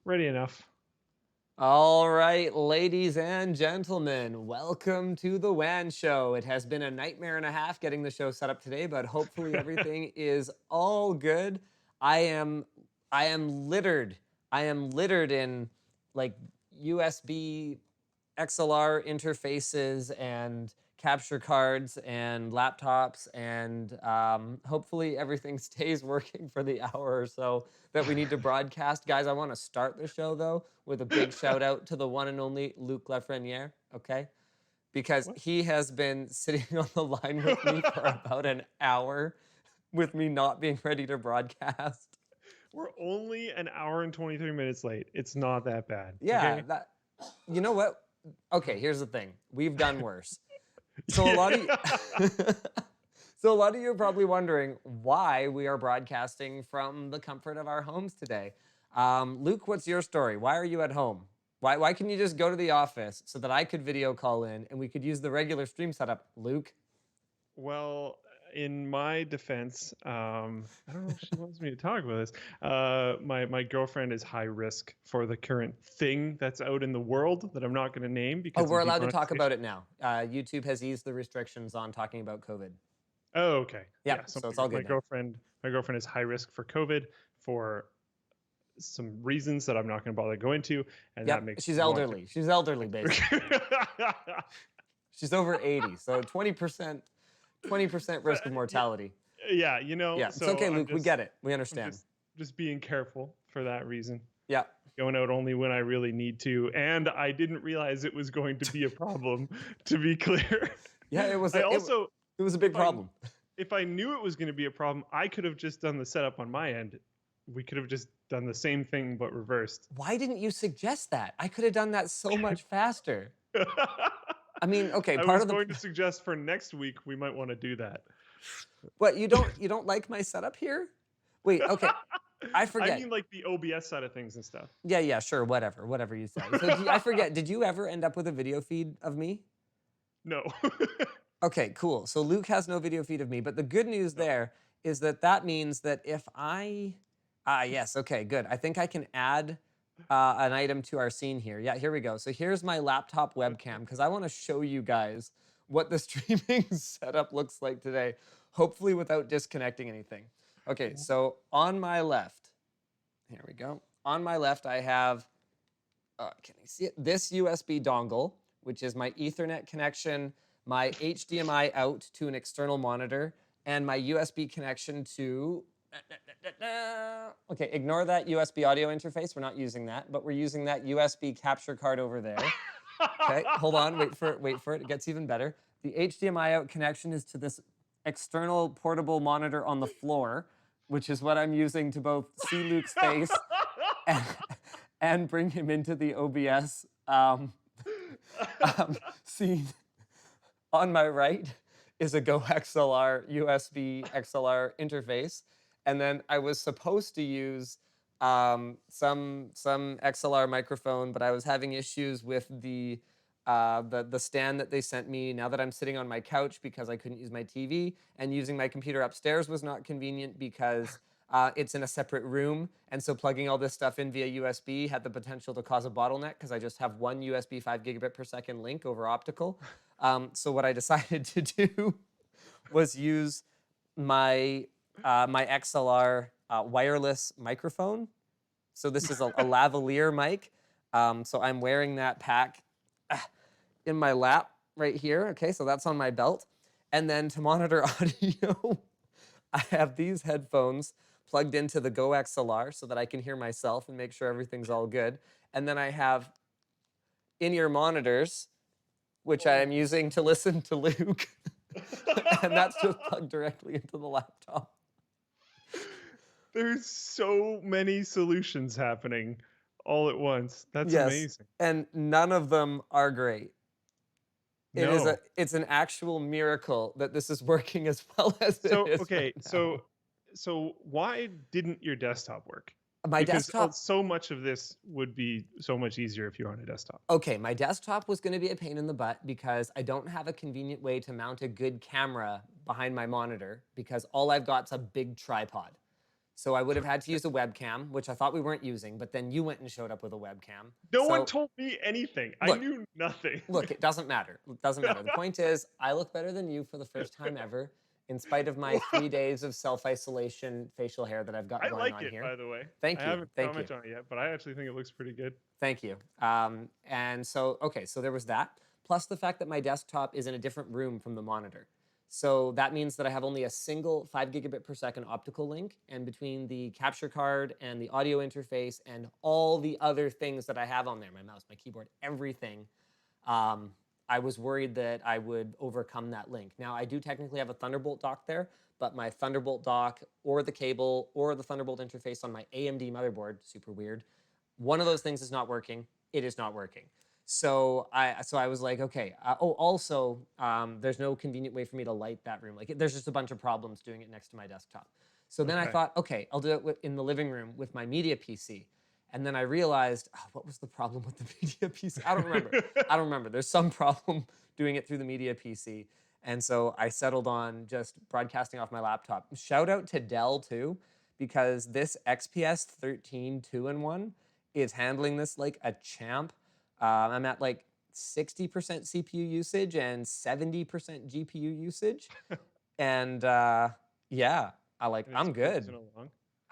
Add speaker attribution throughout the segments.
Speaker 1: Ready enough.
Speaker 2: All right, ladies and gentlemen, welcome to the WAN show. It has been a nightmare and a half getting the show set up today, but hopefully everything is all good. I am I am littered. I am littered in like USB XLR interfaces and capture cards and laptops, and hopefully everything stays working for the hour or so that we need to broadcast. Guys, I want to start the show though with a big shout out to the one and only Luc Lafreniere, okay? Because
Speaker 1: What?
Speaker 2: he has been sitting on the line with me for about an hour with me not being ready to broadcast.
Speaker 1: We're only an hour and 23 minutes late. It's not that bad.
Speaker 2: Yeah,
Speaker 1: Okay.
Speaker 2: that you know what? Okay, here's the thing. We've done worse. So a lot of you, so a lot of you are probably wondering why we are broadcasting from the comfort of our homes today. Luke, what's your story? Why are you at home? Why can you just go to the office so that I could video call in and we could use the regular stream setup? Luke,
Speaker 1: Well, in my defense, I don't know if she wants me to talk about this. My girlfriend is high risk for the current thing that's out in the world that I'm not going to name
Speaker 2: oh,
Speaker 1: because
Speaker 2: we're
Speaker 1: of
Speaker 2: allowed to talk
Speaker 1: demonetization.
Speaker 2: about it now. YouTube has eased the restrictions on talking about COVID.
Speaker 1: Oh, okay.
Speaker 2: Yeah,
Speaker 1: Yeah. So
Speaker 2: so it's
Speaker 1: my,
Speaker 2: all
Speaker 1: my
Speaker 2: good now.
Speaker 1: girlfriend, my girlfriend is high risk for COVID for some reasons that I'm not going to bother to go into, and that
Speaker 2: Yep,
Speaker 1: makes
Speaker 2: she's
Speaker 1: me want
Speaker 2: elderly. She's elderly, basically.
Speaker 1: to.
Speaker 2: She's over 80, so 20% risk of
Speaker 1: Yeah,
Speaker 2: mortality.
Speaker 1: yeah,
Speaker 2: Yeah, it's
Speaker 1: so
Speaker 2: okay,
Speaker 1: I'm
Speaker 2: Luke. We
Speaker 1: just
Speaker 2: get it. We
Speaker 1: I'm
Speaker 2: understand.
Speaker 1: just being careful for that reason.
Speaker 2: Yeah.
Speaker 1: Going out only when I really need to, and I didn't realize it was going to be a problem, to be clear.
Speaker 2: Yeah,
Speaker 1: I also,
Speaker 2: it was a big
Speaker 1: if I
Speaker 2: problem.
Speaker 1: if I knew it was going to be a problem, I could have just done the setup on my end. We could have just done the same thing but reversed.
Speaker 2: Why didn't you suggest that? I could have done that so much faster. I mean, okay,
Speaker 1: I
Speaker 2: part
Speaker 1: was
Speaker 2: of the
Speaker 1: going to suggest for next week we might want to do that.
Speaker 2: what you don't like my setup here? Wait, okay. I
Speaker 1: I
Speaker 2: forget.
Speaker 1: mean, like the OBS side of things and stuff.
Speaker 2: Yeah, sure, whatever you say. So I forget. Did you ever end up with a video feed of me?
Speaker 1: No.
Speaker 2: Okay, cool. So Luke has no video feed of me, but the good news
Speaker 1: No.
Speaker 2: there is that means that if I yes, okay, good. I think I can add an item to our scene here. Yeah, here we go. So here's my laptop webcam because I want to show you guys what the streaming setup looks like today, hopefully without disconnecting anything. Okay, so on my left, here we go. On my left, I have, can you see it? This USB dongle, which is my Ethernet connection, my HDMI out to an external monitor, and my USB connection to. Okay, ignore that USB audio interface. We're not using that, but we're using that USB capture card over there. Okay, hold on, wait for it. It gets even better. The HDMI out connection is to this external portable monitor on the floor, which is what I'm using to both see Luke's face and, and bring him into the OBS scene. On my right is a Go XLR USB XLR interface, and then I was supposed to use some XLR microphone, but I was having issues with the stand that they sent me. Now that I'm sitting on my couch because I couldn't use my TV, and using my computer upstairs was not convenient because it's in a separate room, and so plugging all this stuff in via USB had the potential to cause a bottleneck because I just have one USB 5 gigabit per second link over optical. So what I decided to do was use my XLR wireless microphone. So this is a lavalier mic. So I'm wearing that pack in my lap right here. Okay, so that's on my belt. And then to monitor audio, I have these headphones plugged into the Go XLR so that I can hear myself and make sure everything's all good. And then I have in-ear monitors, which I am using to listen to Luke. And that's just plugged directly into the laptop.
Speaker 1: There's so many solutions happening all at once. That's
Speaker 2: Yes,
Speaker 1: amazing.
Speaker 2: and none of them are great.
Speaker 1: No.
Speaker 2: It's an actual miracle that this is working as well as it
Speaker 1: So,
Speaker 2: is
Speaker 1: okay,
Speaker 2: right now.
Speaker 1: so why didn't your desktop work?
Speaker 2: My
Speaker 1: Because
Speaker 2: desktop,
Speaker 1: so much of this would be so much easier if you're on a desktop.
Speaker 2: okay, my desktop was going to be a pain in the butt because I don't have a convenient way to mount a good camera behind my monitor because all I've got is a big tripod. So I would have had to use a webcam, which I thought we weren't using, but then you went and showed up with a webcam.
Speaker 1: No one
Speaker 2: So
Speaker 1: told me anything. I
Speaker 2: look,
Speaker 1: knew nothing.
Speaker 2: look, it doesn't matter. It doesn't matter. The point is, I look better than you for the first time ever, in spite of my 3 days of self-isolation facial hair that I've got
Speaker 1: I
Speaker 2: going
Speaker 1: like
Speaker 2: on
Speaker 1: it,
Speaker 2: here.
Speaker 1: by the way.
Speaker 2: Thank
Speaker 1: I
Speaker 2: you.
Speaker 1: haven't
Speaker 2: Thank you.
Speaker 1: commented on it yet, but I actually think it looks pretty good.
Speaker 2: Thank you. And so, okay, so there was that. Plus the fact that my desktop is in a different room from the monitor. So that means that I have only a single 5 gigabit per second optical link, and between the capture card and the audio interface and all the other things that I have on there, my mouse, my keyboard, everything, I was worried that I would overcome that link. Now, I do technically have a Thunderbolt dock there, but my Thunderbolt dock or the cable or the Thunderbolt interface on my AMD motherboard, super weird, one of those things is not working. It is not working. So I was like, okay. Also, there's no convenient way for me to light that room. Like, there's just a bunch of problems doing it next to my desktop. So then I thought, okay, I'll do it in the living room with my media PC. And then I realized, what was the problem with the media PC? I don't remember. I don't remember. There's some problem doing it through the media PC. And so I settled on just broadcasting off my laptop. Shout out to Dell too, because this XPS 13 2-in-1 is handling this like a champ. I'm at like 60% CPU usage and 70% GPU usage. And yeah, I'm good.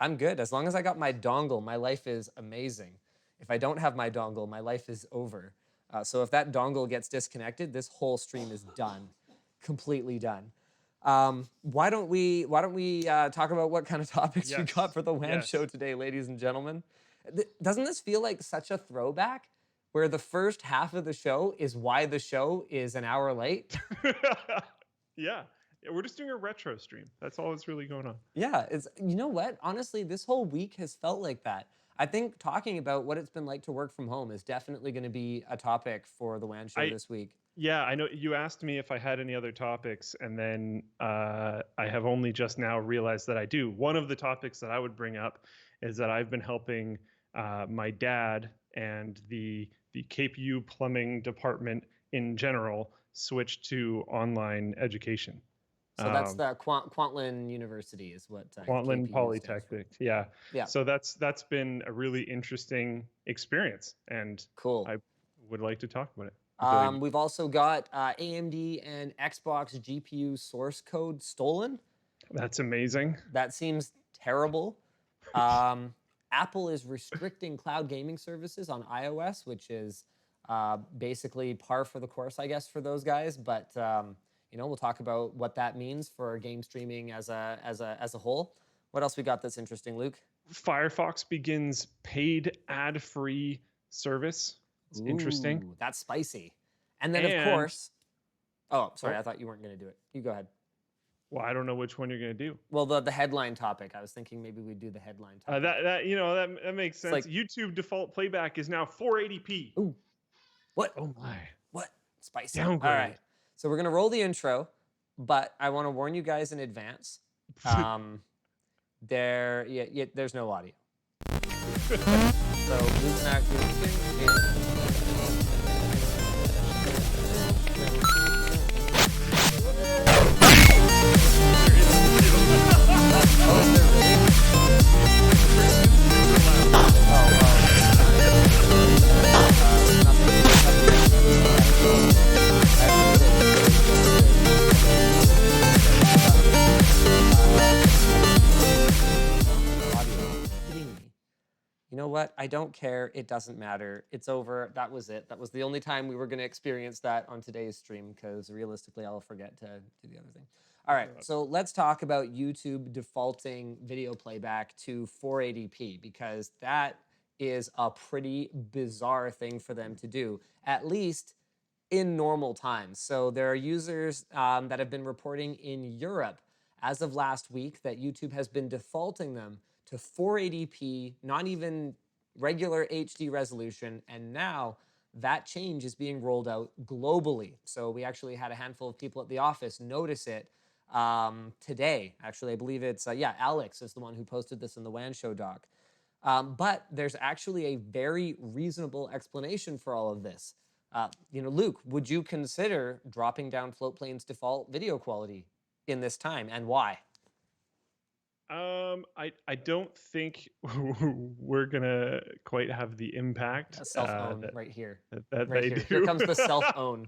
Speaker 2: I'm good. As long as I got my dongle, my life is amazing. If I don't have my dongle, my life is over. So if that dongle gets disconnected, this whole stream is done, completely done. Why don't we talk about what kind of topics we got for the WAN show today, ladies and gentlemen? Doesn't this feel like such a throwback? Where the first half of the show is why the show is an hour late.
Speaker 1: Yeah, we're just doing a retro stream. That's all that's really going on.
Speaker 2: Yeah, you know what? Honestly, this whole week has felt like that. I think talking about what it's been like to work from home is definitely going to be a topic for the WAN show this week.
Speaker 1: Yeah, I know you asked me if I had any other topics, and then I have only just now realized that I do. One of the topics that I would bring up is that I've been helping my dad and the KPU plumbing department in general switch to online education.
Speaker 2: So that's the Kwantlen University is what
Speaker 1: Kwantlen
Speaker 2: KPU
Speaker 1: Polytechnic. Yeah.
Speaker 2: Yeah.
Speaker 1: So that's been a really interesting experience, and
Speaker 2: cool.
Speaker 1: I would like to talk about it.
Speaker 2: We've also got AMD and Xbox GPU source code stolen.
Speaker 1: That's amazing.
Speaker 2: That seems terrible. Apple is restricting cloud gaming services on iOS, which is basically par for the course, I guess, for those guys. But you know, we'll talk about what that means for game streaming as a whole. What else we got that's interesting, Luke?
Speaker 1: Firefox begins paid ad-free service. It's interesting.
Speaker 2: That's spicy. And then, of course, oh, sorry, I thought you weren't going to do it. You go ahead.
Speaker 1: Well, I don't know which one you're going to do.
Speaker 2: Well, the headline topic. I was thinking maybe we'd do the headline topic.
Speaker 1: That makes sense. Like, YouTube default playback is now 480p.
Speaker 2: Ooh. What?
Speaker 1: Oh my.
Speaker 2: What? Spicy.
Speaker 1: Downgrade.
Speaker 2: All right. So we're going to roll the intro, but I want to warn you guys in advance. There's no audio. So Luke and I You know what? I don't care. It doesn't matter. It's over. That was it. That was the only time we were going to experience that on today's stream, because realistically, I'll forget to do the other thing. All right, so let's talk about YouTube defaulting video playback to 480p, because that is a pretty bizarre thing for them to do, at least in normal times. So there are users that have been reporting in Europe as of last week that YouTube has been defaulting them to 480p, not even regular HD resolution, and now that change is being rolled out globally. So we actually had a handful of people at the office notice it today. Actually, I believe it's, Alyx is the one who posted this in the WAN show doc. But there's actually a very reasonable explanation for all of this. Luke, would you consider dropping down Floatplane's default video quality in this time, and why?
Speaker 1: I don't think we're gonna quite have the impact
Speaker 2: Self-own right here.
Speaker 1: that
Speaker 2: Right
Speaker 1: they
Speaker 2: here. Here
Speaker 1: do.
Speaker 2: comes the self-own.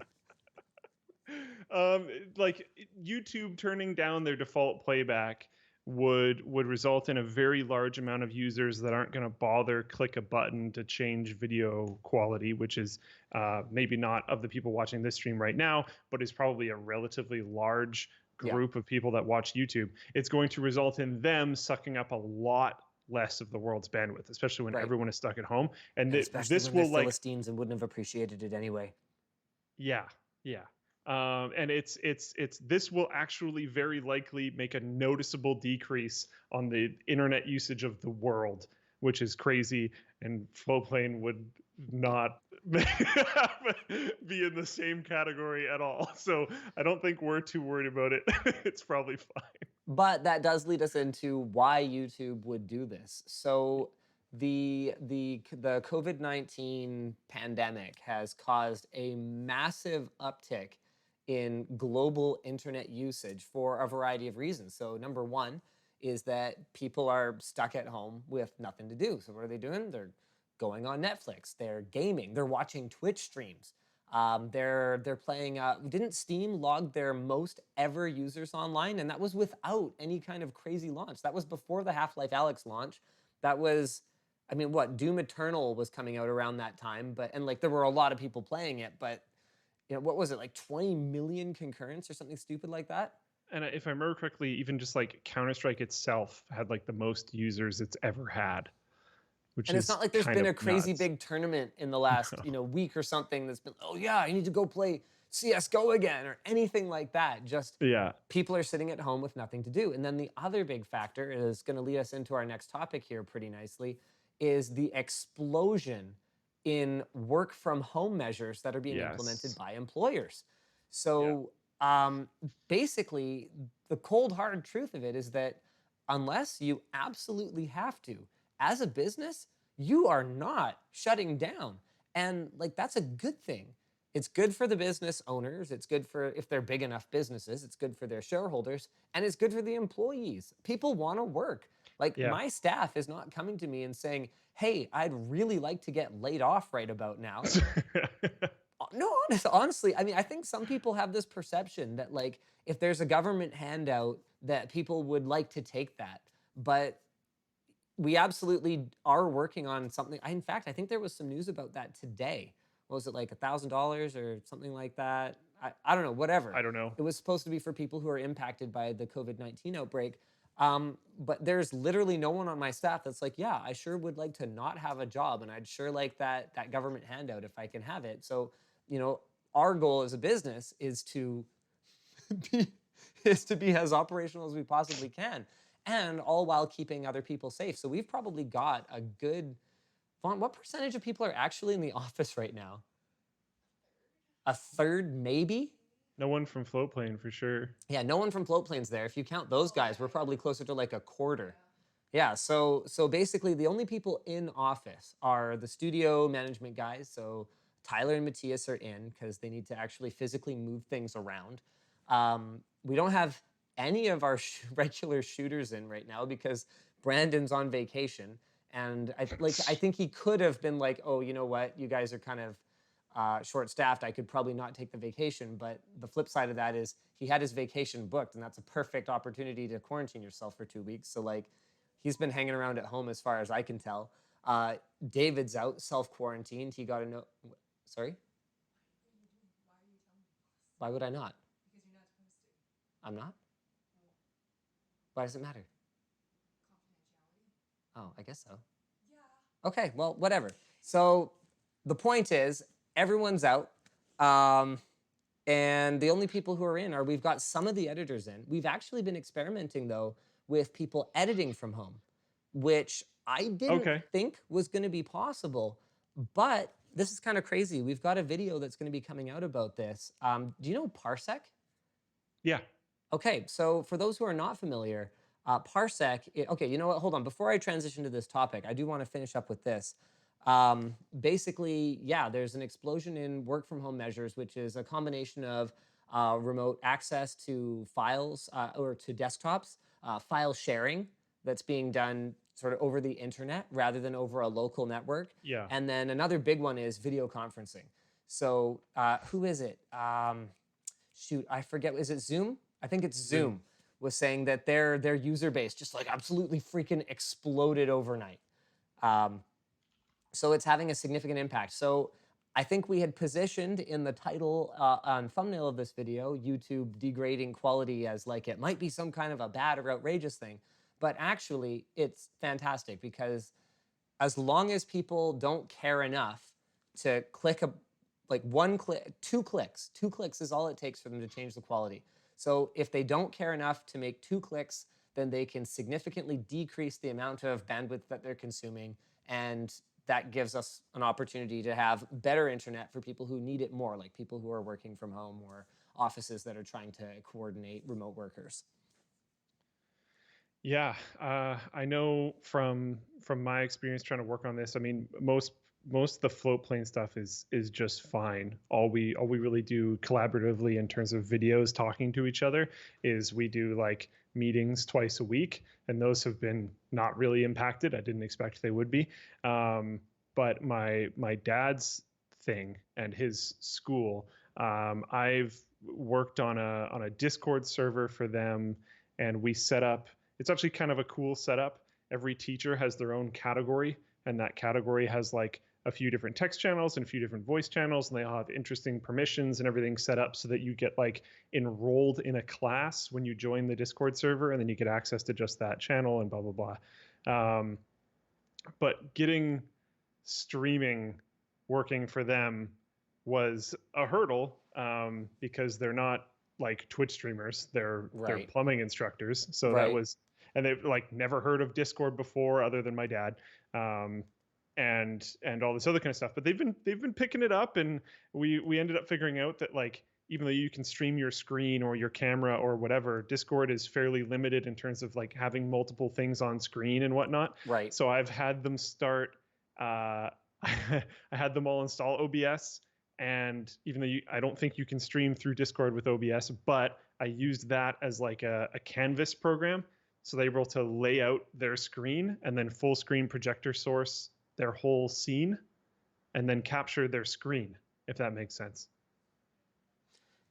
Speaker 1: Like YouTube turning down their default playback would result in a very large amount of users that aren't going to bother click a button to change video quality, which is maybe not of the people watching this stream right now, but is probably a relatively large
Speaker 2: Yeah.
Speaker 1: group of people that watch YouTube. It's going to result in them sucking up a lot less of the world's bandwidth, especially when
Speaker 2: Right.
Speaker 1: everyone is stuck at home.
Speaker 2: And especially
Speaker 1: this
Speaker 2: when
Speaker 1: will
Speaker 2: they're Philistines and wouldn't have appreciated it anyway.
Speaker 1: Yeah, yeah. And it's this will actually very likely make a noticeable decrease on the internet usage of the world, which is crazy. And Flowplane would not be in the same category at all. So I don't think we're too worried about it. It's probably fine.
Speaker 2: But that does lead us into why YouTube would do this. So the COVID-19 pandemic has caused a massive uptick in global internet usage for a variety of reasons. So number one is that people are stuck at home with nothing to do. So what are they doing? They're going on Netflix, they're gaming, they're watching Twitch streams. They're playing. Didn't Steam log their most ever users online, and that was without any kind of crazy launch. That was before the Half-Life Alyx launch. That was, I mean, what Doom Eternal was coming out around that time, and like there were a lot of people playing it, but what was it, like 20 million concurrents or something stupid like that?
Speaker 1: And if I remember correctly, even just like Counter-Strike itself had like the most users it's ever had.
Speaker 2: And it's not like there's been a crazy big tournament in the last week or something that's been, oh yeah, you need to go play CS:GO again or anything like that. Just people are sitting at home with nothing to do. And then the other big factor is going to lead us into our next topic here pretty nicely, is the explosion in work from home measures that are being implemented by employers. So basically, the cold hard truth of it is that unless you absolutely have to, as a business, you are not shutting down. And like, that's a good thing. It's good for the business owners. It's good for, if they're big enough businesses, it's good for their shareholders, and it's good for the employees. People want to work. Like my staff is not coming to me and saying, hey, I'd really like to get laid off right about now. No, honestly, I mean, I think some people have this perception that like, if there's a government handout, that people would like to take that. But we absolutely are working on something. In fact, I think there was some news about that today. What was it, like $1,000 or something like that? I don't know, whatever.
Speaker 1: I don't know.
Speaker 2: It was supposed to be for people who are impacted by the COVID-19 outbreak. But there's literally no one on my staff that's like, yeah, I sure would like to not have a job, and I'd sure like that government handout if I can have it. So, our goal as a business is to be as operational as we possibly can, and all while keeping other people safe. So we've probably got a good, Vaughn, what percentage of people are actually in the office right now? A third, maybe?
Speaker 1: No one from Floatplane for sure.
Speaker 2: Yeah, no one from Floatplane's there. If you count those guys, we're probably closer to like a quarter. Yeah, so basically the only people in office are the studio management guys. So Tyler and Matthias are in because they need to actually physically move things around. We don't have any of our regular shooters in right now because Brandon's on vacation. And I think he could have been like, oh, you know what? You guys are kind of short-staffed. I could probably not take the vacation. But the flip side of that is he had his vacation booked, and that's a perfect opportunity to quarantine yourself for 2 weeks. So like, he's been hanging around at home as far as I can tell. David's out, self-quarantined. He got a note. Sorry? Why would I not?
Speaker 3: Because you're not supposed to.
Speaker 2: I'm not? Why does it matter?
Speaker 3: Confidentiality.
Speaker 2: Oh, I guess so.
Speaker 3: Yeah.
Speaker 2: Okay, well, whatever. So the point is, everyone's out. And the only people who are in are, we've got some of the editors in. We've actually been experimenting, though, with people editing from home, which I didn't think was going to be possible. But this is kind of crazy. We've got a video that's going to be coming out about this. Do you know Parsec?
Speaker 1: Yeah.
Speaker 2: Okay, so for those who are not familiar, Parsec, okay, you know what, hold on. Before I transition to this topic, I do want to finish up with this. Basically, yeah, there's an explosion in work from home measures, which is a combination of remote access to files or to desktops, file sharing, that's being done sort of over the internet rather than over a local network.
Speaker 1: Yeah.
Speaker 2: And then another big one is video conferencing. So who is it? Shoot, I forget. Is it Zoom? I think it's Zoom. Was saying that their user base just like absolutely freaking exploded overnight. So it's having a significant impact. So I think we had positioned in the title on thumbnail of this video, YouTube degrading quality as like it might be some kind of a bad or outrageous thing. But actually, it's fantastic because as long as people don't care enough to click like one click, 2 clicks is all it takes for them to change the quality. So if they don't care enough to make 2 clicks, then they can significantly decrease the amount of bandwidth that they're consuming, and that gives us an opportunity to have better internet for people who need it more, like people who are working from home or offices that are trying to coordinate remote workers.
Speaker 1: Yeah, I know from my experience trying to work on this. I mean, most of the float plane stuff is just fine. All we really do collaboratively in terms of videos talking to each other is we do like meetings twice a week, and those have been not really impacted. I didn't expect they would be. But my dad's thing and his school, I've worked on a Discord server for them, and we set up. It's actually kind of a cool setup. Every teacher has their own category, and that category has like a few different text channels and a few different voice channels, and they all have interesting permissions and everything set up so that you get like enrolled in a class when you join the Discord server, and then you get access to just that channel and blah, blah, blah. But getting streaming working for them was a hurdle because they're not like Twitch streamers. They're plumbing instructors. So that was, and they've like never heard of Discord before other than my dad. And all this other kind of stuff. But they've been picking it up, and we ended up figuring out that like even though you can stream your screen or your camera or whatever, Discord is fairly limited in terms of like having multiple things on screen and whatnot.
Speaker 2: Right.
Speaker 1: So I've had them start. I had them all install OBS, and even though I don't think you can stream through Discord with OBS, but I used that as like a canvas program, so they were able to lay out their screen and then full screen projector source their whole scene and then capture their screen, if that makes sense.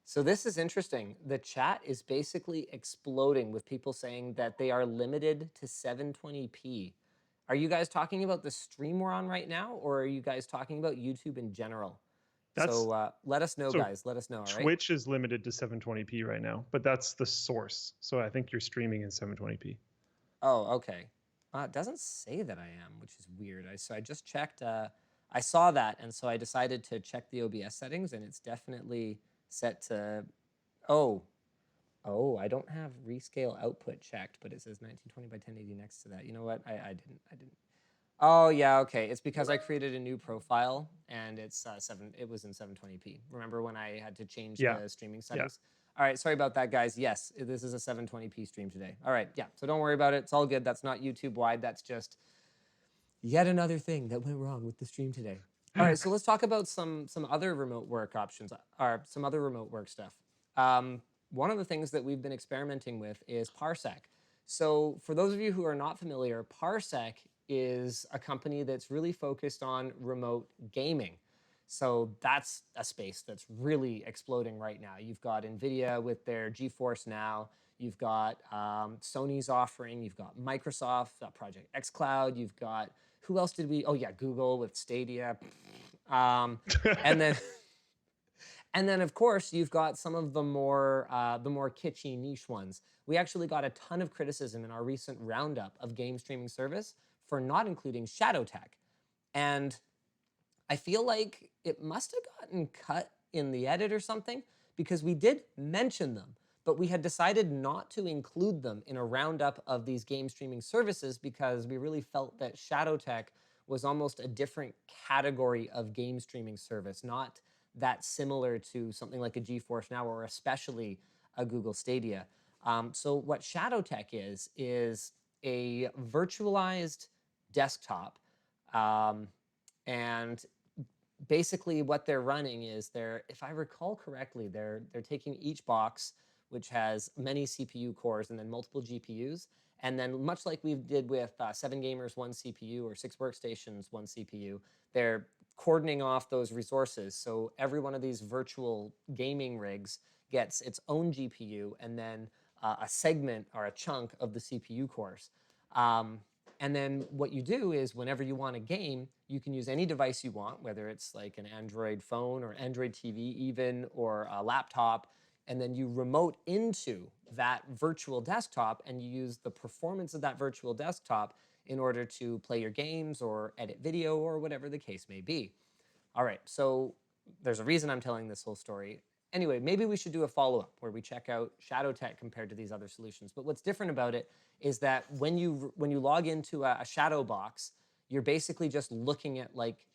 Speaker 2: So this is interesting. The chat is basically exploding with people saying that they are limited to 720p. Are you guys talking about the stream we're on right now, or are you guys talking about YouTube in general? So let us know, guys. Let us know, all right?
Speaker 1: Twitch is limited to 720p right now, but that's the source. So I think you're streaming in 720p.
Speaker 2: Oh, okay. It doesn't say that I am, which is weird. So I just checked. I saw that, and so I decided to check the OBS settings, and it's definitely set to, oh, I don't have rescale output checked, but it says 1920 by 1080 next to that. You know what? I didn't. Oh, yeah, okay. It's because I created a new profile, and it's it was in 720p. Remember when I had to change the streaming settings? Yeah. All right, sorry about that, guys. Yes, this is a 720p stream today. All right, yeah, so don't worry about it. It's all good. That's not YouTube-wide. That's just yet another thing that went wrong with the stream today. All right, so let's talk about some other remote work options, or some other remote work stuff. One of the things that we've been experimenting with is Parsec. So for those of you who are not familiar, Parsec is a company that's really focused on remote gaming. So that's a space that's really exploding right now. You've got NVIDIA with their GeForce Now. You've got Sony's offering. You've got Microsoft, Project xCloud. You've got, who else did we? Oh yeah, Google with Stadia. And then of course you've got some of the more kitschy niche ones. We actually got a ton of criticism in our recent roundup of game streaming service for not including ShadowTech, and I feel like it must have gotten cut in the edit or something, because we did mention them, but we had decided not to include them in a roundup of these game streaming services because we really felt that ShadowTech was almost a different category of game streaming service, not that similar to something like a GeForce Now or especially a Google Stadia. So what ShadowTech is a virtualized desktop, and basically what they're running is if I recall correctly, they're taking each box, which has many CPU cores and then multiple GPUs, And then much like we did with 7 gamers, 1 CPU, or 6 workstations, 1 CPU, they're cordoning off those resources. So every one of these virtual gaming rigs gets its own GPU and then a segment or a chunk of the CPU cores. And then what you do is whenever you want a game, you can use any device you want, whether it's like an Android phone or Android TV even, or a laptop, and then you remote into that virtual desktop and you use the performance of that virtual desktop in order to play your games or edit video or whatever the case may be. All right, so there's a reason I'm telling this whole story. Anyway, maybe we should do a follow-up where we check out ShadowTech compared to these other solutions. But what's different about it is that when you log into a shadow box, you're basically just looking at like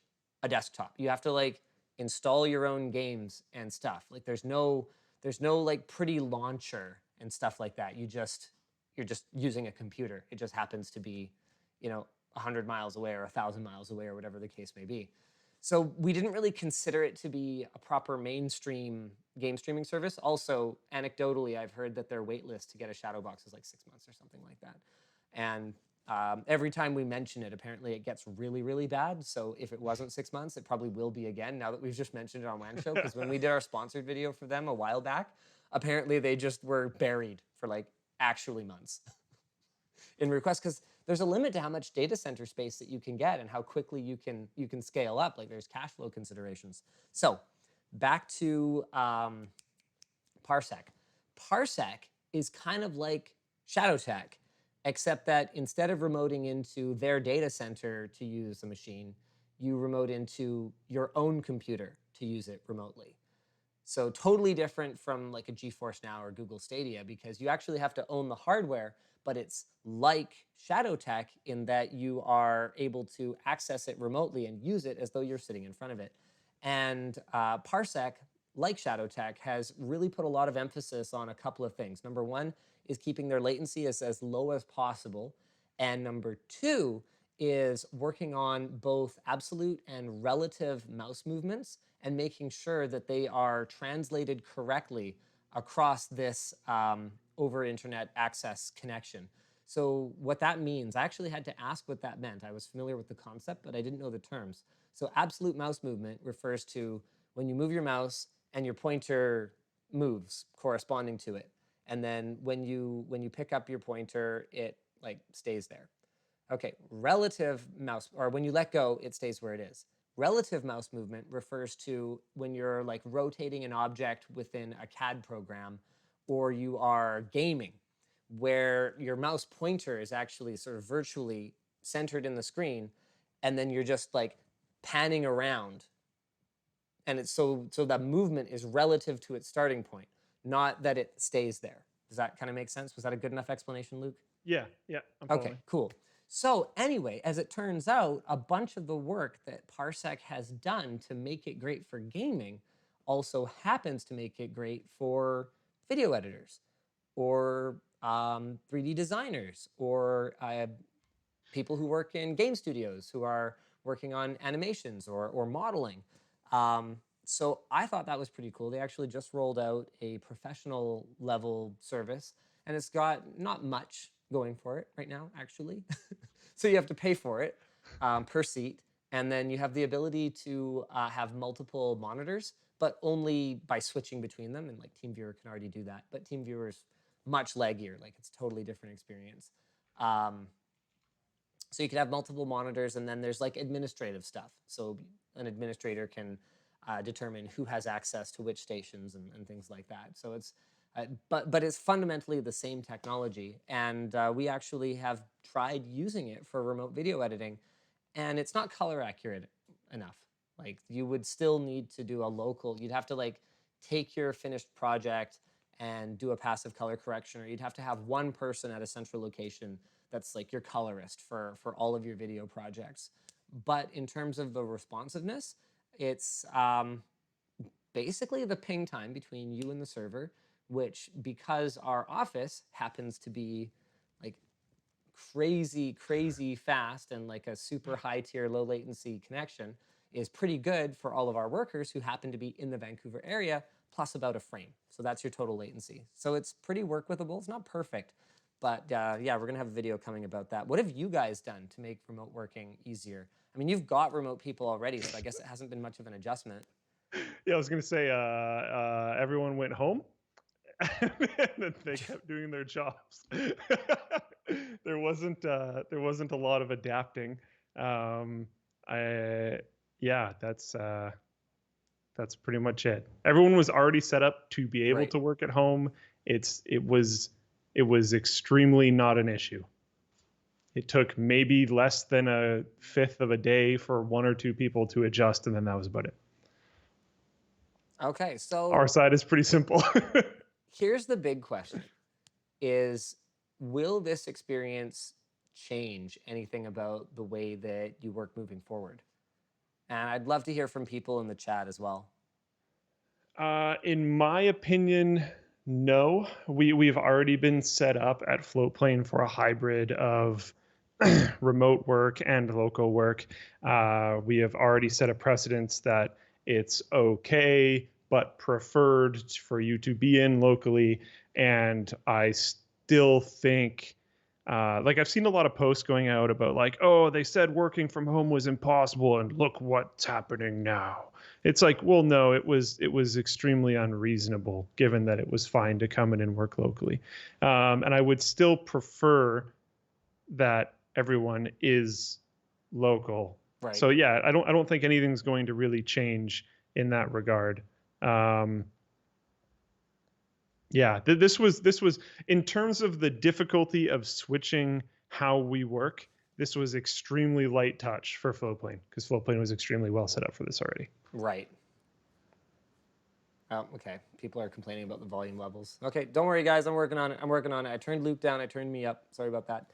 Speaker 2: a desktop. You have to like install your own games and stuff. Like there's no like pretty launcher and stuff like that. You're just using a computer. It just happens to be, 100 miles away or 1,000 miles away or whatever the case may be. So we didn't really consider it to be a proper mainstream game streaming service. Also, anecdotally, I've heard that their wait list to get a shadow box is like 6 months or something like that. And every time we mention it, apparently it gets really, really bad. So if it wasn't 6 months, it probably will be again now that we've just mentioned it on WAN Show. Because when we did our sponsored video for them a while back, apparently they just were buried for like actually months in requests, because there's a limit to how much data center space that you can get and how quickly you can scale up. Like there's cash flow considerations. So back to Parsec. Parsec is kind of like ShadowTech, except that instead of remoting into their data center to use the machine, you remote into your own computer to use it remotely. So totally different from like a GeForce Now or Google Stadia, because you actually have to own the hardware, but it's like ShadowTech in that you are able to access it remotely and use it as though you're sitting in front of it. And Parsec, like ShadowTech, has really put a lot of emphasis on a couple of things. Number one is keeping their latency as low as possible. And number two is working on both absolute and relative mouse movements and making sure that they are translated correctly across this over internet access connection. So what that means, I actually had to ask what that meant. I was familiar with the concept, but I didn't know the terms. So absolute mouse movement refers to when you move your mouse and your pointer moves corresponding to it. And then when you pick up your pointer, it like stays there. Okay, relative mouse, or when you let go, it stays where it is. Relative mouse movement refers to when you're like rotating an object within a CAD program, or you are gaming, where your mouse pointer is actually sort of virtually centered in the screen, and then you're just like panning around. And it's so that movement is relative to its starting point, not that it stays there. Does that kind of make sense? Was that a good enough explanation, Luke?
Speaker 1: Yeah, I'm
Speaker 2: Okay,
Speaker 1: following.
Speaker 2: cool. So anyway, as it turns out, a bunch of the work that Parsec has done to make it great for gaming also happens to make it great for video editors or 3D designers or people who work in game studios who are working on animations or modeling. So I thought that was pretty cool. They actually just rolled out a professional level service, and it's got not much going for it right now, actually. So you have to pay for it per seat. And then you have the ability to have multiple monitors, but only by switching between them. And like TeamViewer can already do that. But TeamViewer's much laggier. Like it's a totally different experience. So you can have multiple monitors, and then there's like administrative stuff. So an administrator can determine who has access to which stations and things like that. So it's but it's fundamentally the same technology, and we actually have tried using it for remote video editing, and it's not color accurate enough. Like you would still need to do a local, you'd have to like take your finished project and do a passive color correction, or you'd have to have one person at a central location that's like your colorist for all of your video projects. But in terms of the responsiveness, it's basically the ping time between you and the server, which, because our office happens to be like crazy fast and like a super high tier, low latency connection, is pretty good for all of our workers who happen to be in the Vancouver area, plus about a frame. So that's your total latency. So it's pretty work withable. It's not perfect, But yeah, we're gonna have a video coming about that. What have you guys done to make remote working easier? I mean, you've got remote people already, so I guess it hasn't been much of an adjustment.
Speaker 1: Yeah, I was gonna say everyone went home and then they kept doing their jobs. There wasn't a lot of adapting. I yeah, that's pretty much it. Everyone was already set up to be able
Speaker 2: Right.
Speaker 1: to work at home. It was extremely not an issue. It took maybe less than a fifth of a day for one or two people to adjust, and then that was about it.
Speaker 2: Okay, so
Speaker 1: Our side is pretty simple.
Speaker 2: here's the big question: is will this experience change anything about the way that you work moving forward? And I'd love to hear from people in the chat as well.
Speaker 1: In my opinion, no. We've already been set up at Floatplane for a hybrid of remote work and local work. We have already set a precedence that it's okay, but preferred for you to be in locally. And I still think, like I've seen a lot of posts going out about like, oh, they said working from home was impossible, and look what's happening now. It's like, well, no, it was extremely unreasonable given that it was fine to come in and work locally. And I would still prefer that everyone is local.
Speaker 2: Right.
Speaker 1: So yeah, I don't think anything's going to really change in that regard. Yeah, this was in terms of the difficulty of switching how we work. This was extremely light touch for Floatplane because Floatplane was extremely well set up for this already.
Speaker 2: Right. Oh, okay. People are complaining about the volume levels. Okay, don't worry, guys. I'm working on it. I'm working on it. I turned Luke down. I turned me up. Sorry about that.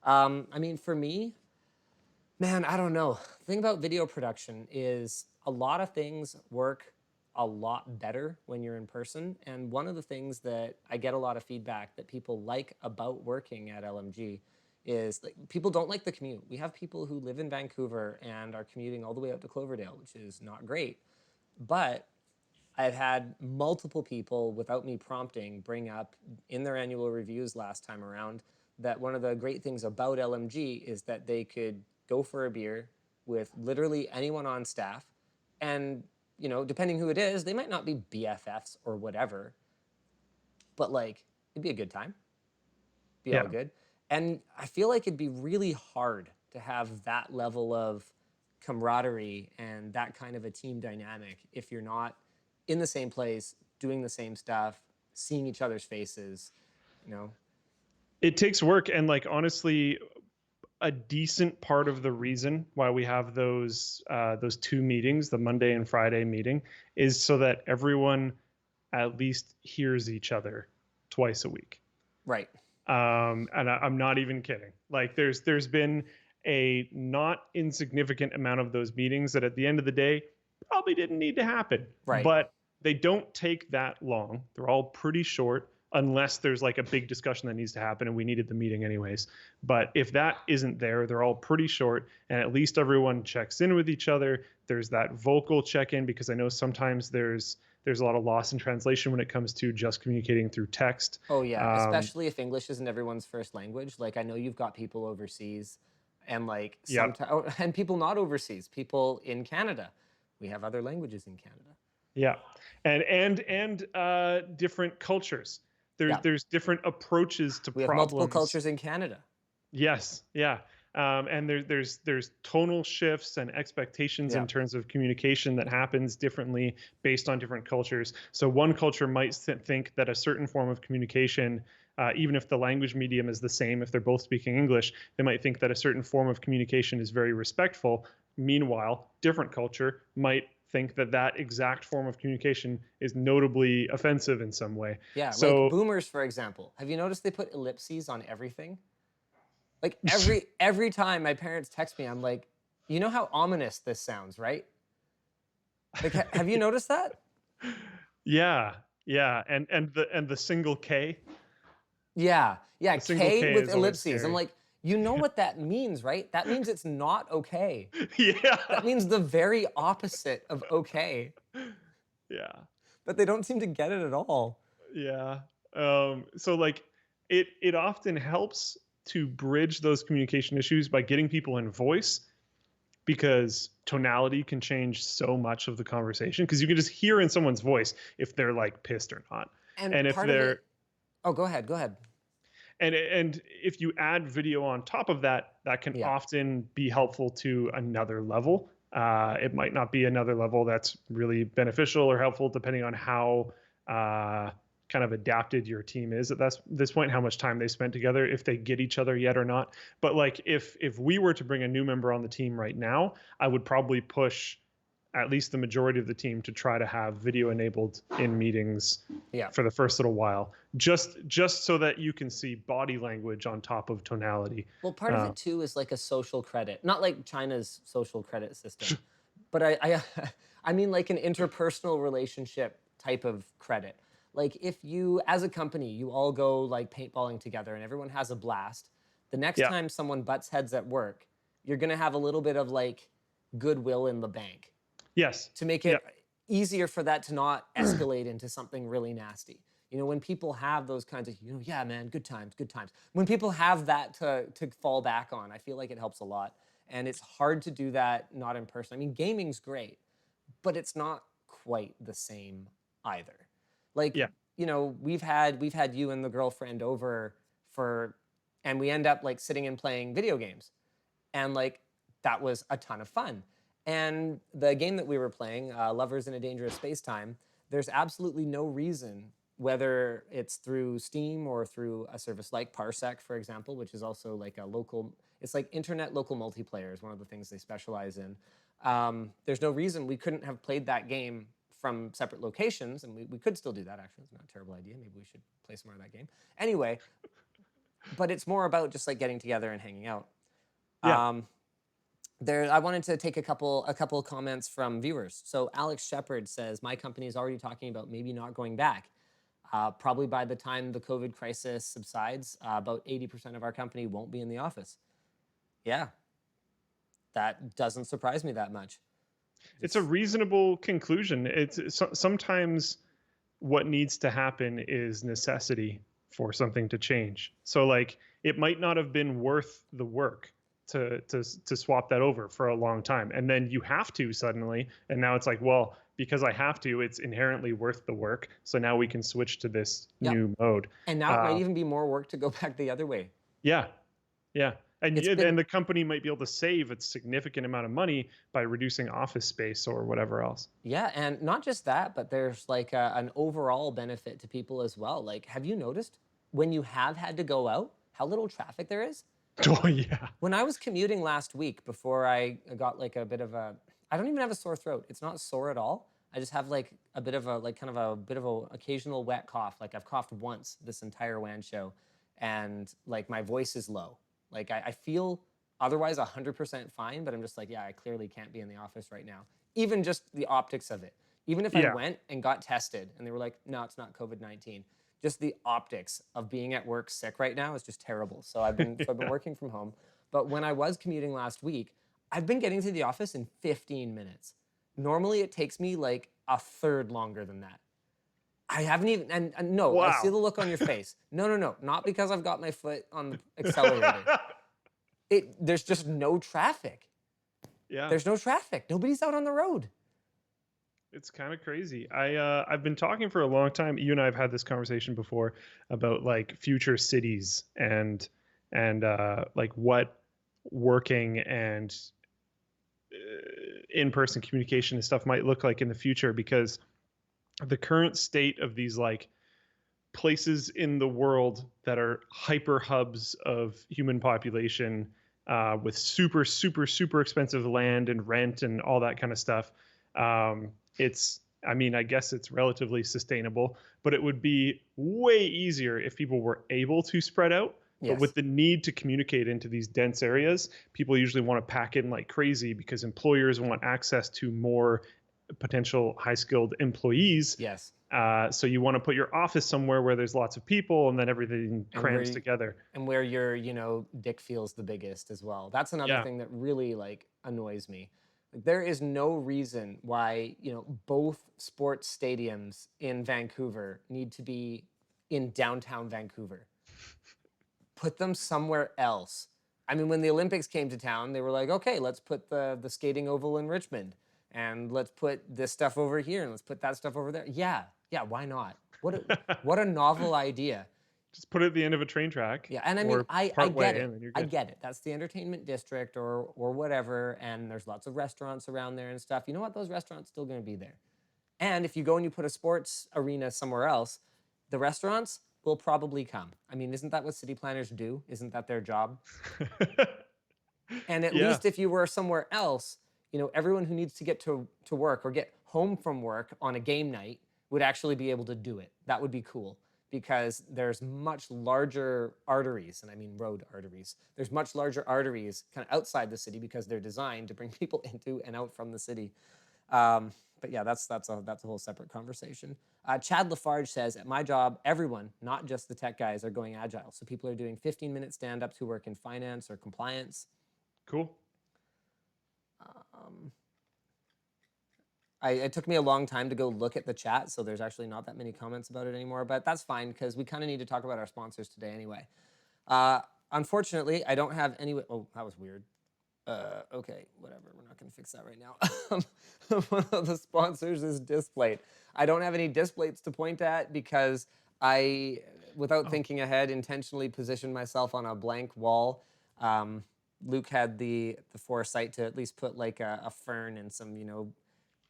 Speaker 2: I mean, for me, man, I don't know. The thing about video production is a lot of things work a lot better when you're in person. And one of the things that I get a lot of feedback that people like about working at LMG is like people don't like the commute. We have people who live in Vancouver and are commuting all the way out to Cloverdale, which is not great. But I've had multiple people, without me prompting, bring up in their annual reviews last time around that one of the great things about LMG is that they could go for a beer with literally anyone on staff. And, you know, depending who it is, they might not be BFFs or whatever, but like, it'd be a good time. Be all good. And I feel like it'd be really hard to have that level of camaraderie and that kind of a team dynamic if you're not in the same place, doing the same stuff, seeing each other's faces, you know.
Speaker 1: It takes work, and like honestly, a decent part of the reason why we have those two meetings, the Monday and Friday meeting, is so that everyone at least hears each other twice a week.
Speaker 2: Right.
Speaker 1: And I'm not even kidding. Like there's been a not insignificant amount of those meetings that at the end of the day probably didn't need to happen.
Speaker 2: Right.
Speaker 1: But they don't take that long. They're all pretty short unless there's like a big discussion that needs to happen and we needed the meeting anyways. But if that isn't there, they're all pretty short, and at least everyone checks in with each other. There's that vocal check-in because I know sometimes there's a lot of loss in translation when it comes to just communicating through text.
Speaker 2: Oh yeah, especially if English isn't everyone's first language. Like I know you've got people overseas and like sometimes and people not overseas, people in Canada. We have other languages in Canada.
Speaker 1: Yeah. And different cultures. There's different approaches to problems.
Speaker 2: We have multiple cultures in Canada.
Speaker 1: Yes. Yeah. And there's tonal shifts and expectations in terms of communication that happens differently based on different cultures. So one culture might think that a certain form of communication, even if the language medium is the same, if they're both speaking English, they might think that a certain form of communication is very respectful. Meanwhile, different culture might think that that exact form of communication is notably offensive in some way.
Speaker 2: Yeah,
Speaker 1: so,
Speaker 2: like boomers, for example. Have you noticed they put ellipses on everything? Like every time my parents text me, I'm like, you know how ominous this sounds, right? Like, have you noticed that?
Speaker 1: Yeah, and the single K.
Speaker 2: Yeah, K with ellipses. I'm like, you know what that means, right? That means it's not okay.
Speaker 1: Yeah.
Speaker 2: That means the very opposite of okay.
Speaker 1: Yeah.
Speaker 2: But they don't seem to get it at all.
Speaker 1: Yeah. So like it often helps to bridge those communication issues by getting people in voice, because tonality can change so much of the conversation, because you can just hear in someone's voice if they're like pissed or not.
Speaker 2: And
Speaker 1: if
Speaker 2: part of
Speaker 1: they're
Speaker 2: it, oh, go ahead.
Speaker 1: and if you add video on top of that, that can
Speaker 2: Yeah.
Speaker 1: often be helpful to another level. It might not be another level that's really beneficial or helpful, depending on how kind of adapted your team is at this point, how much time they spent together, if they get each other yet or not. But like if we were to bring a new member on the team right now, I would probably push at least the majority of the team to try to have video enabled in meetings for the first little while, just so that you can see body language on top of tonality.
Speaker 2: Well, part of it too is like a social credit, not like China's social credit system, but I mean like an interpersonal relationship type of credit. Like if you, as a company, you all go like paintballing together and everyone has a blast, the next time someone butts heads at work, you're gonna have a little bit of like goodwill in the bank.
Speaker 1: Yes.
Speaker 2: To make it easier for that to not escalate into something really nasty. You know, when people have those kinds of, you know, yeah, man, good times, good times. When people have that to fall back on, I feel like it helps a lot. And it's hard to do that not in person. I mean, gaming's great, but it's not quite the same either. Like, you know, we've had you and the girlfriend over and we end up like sitting and playing video games. And like, that was a ton of fun. And the game that we were playing, Lovers in a Dangerous Space-Time, there's absolutely no reason, whether it's through Steam or through a service like Parsec, for example, which is also like a local, it's like internet local multiplayer is one of the things they specialize in. There's no reason we couldn't have played that game from separate locations, and we could still do that, actually. It's not a terrible idea. Maybe we should play some more of that game. Anyway, but it's more about just like getting together and hanging out. I wanted to take a couple comments from viewers. So Alex Shepard says, my company is already talking about maybe not going back. Probably by the time the COVID crisis subsides, about 80% of our company won't be in the office. Yeah, that doesn't surprise me that much.
Speaker 1: It's a reasonable conclusion. It's sometimes what needs to happen is necessity for something to change. So like it might not have been worth the work to swap that over for a long time, and then you have to suddenly, and now it's like, well, because I have to, it's inherently worth the work, so now we can switch to this new mode.
Speaker 2: And now it might even be more work to go back the other way.
Speaker 1: And the company might be able to save a significant amount of money by reducing office space or whatever else.
Speaker 2: Yeah, and not just that, but there's like an overall benefit to people as well. Like, have you noticed when you have had to go out, how little traffic there is?
Speaker 1: Oh, yeah.
Speaker 2: When I was commuting last week, before I got like a bit of a, I don't even have a sore throat. It's not sore at all. I just have like a bit of a, like kind of a bit of a occasional wet cough. Like I've coughed once this entire WAN show, and like my voice is low. Like I feel otherwise 100% fine, but I'm just like, yeah, I clearly can't be in the office right now. Even just the optics of it. Even if I went and got tested and they were like, no, it's not COVID-19. Just the optics of being at work sick right now is just terrible. So I've been working from home. But when I was commuting last week, I've been getting to the office in 15 minutes. Normally it takes me like a third longer than that. I haven't even, and no, wow. I see the look on your face. No, not because I've got my foot on the accelerator. There's just no traffic.
Speaker 1: Yeah.
Speaker 2: There's no traffic. Nobody's out on the road.
Speaker 1: It's kind of crazy. I've been talking for a long time. You and I have had this conversation before about like future cities and like what working and in-person communication and stuff might look like in the future, because the current state of these like places in the world that are hyper hubs of human population with super expensive land and rent and all that kind of stuff. I guess it's relatively sustainable, but it would be way easier if people were able to spread out. Yes. But with the need to communicate into these dense areas, people usually want to pack in like crazy because employers want access to more potential high-skilled employees.
Speaker 2: Yes.
Speaker 1: So you want to put your office somewhere where there's lots of people and then everything crams together.
Speaker 2: And where your, dick feels the biggest as well. That's another thing that really like annoys me. There is no reason why, both sports stadiums in Vancouver need to be in downtown Vancouver. put them somewhere else. I mean, when the Olympics came to town, they were like, okay, let's put the skating oval in Richmond, and let's put this stuff over here, and let's put that stuff over there. Yeah, why not? What a novel idea.
Speaker 1: Just put it at the end of a train track.
Speaker 2: Yeah, and I mean, I
Speaker 1: part way
Speaker 2: get it.
Speaker 1: in, and you're
Speaker 2: I
Speaker 1: good.
Speaker 2: get it. That's the entertainment district or whatever, and there's lots of restaurants around there and stuff. You know what? Those restaurants still going to be there. And if you go and you put a sports arena somewhere else, the restaurants will probably come. I mean, isn't that what city planners do? Isn't that their job? And at
Speaker 1: Yeah.
Speaker 2: least if you were somewhere else, you know, everyone who needs to get to work or get home from work on a game night would actually be able to do it. That would be cool, because there's much larger arteries, and I mean road arteries. There's much larger arteries kind of outside the city because they're designed to bring people into and out from the city. But yeah, that's a whole separate conversation. Chad Lafarge says, at my job, everyone, not just the tech guys, are going agile. So people are doing 15-minute stand-ups who work in finance or compliance.
Speaker 1: Cool.
Speaker 2: It took me a long time to go look at the chat, so there's actually not that many comments about it anymore, but that's fine because we kind of need to talk about our sponsors today anyway. Unfortunately, I don't have any... Oh, that was weird. Okay, whatever. We're not going to fix that right now. One of the sponsors is Displate. I don't have any Displates to point at because I, without thinking ahead, intentionally positioned myself on a blank wall. Luke had the foresight to at least put like a fern and some, you know,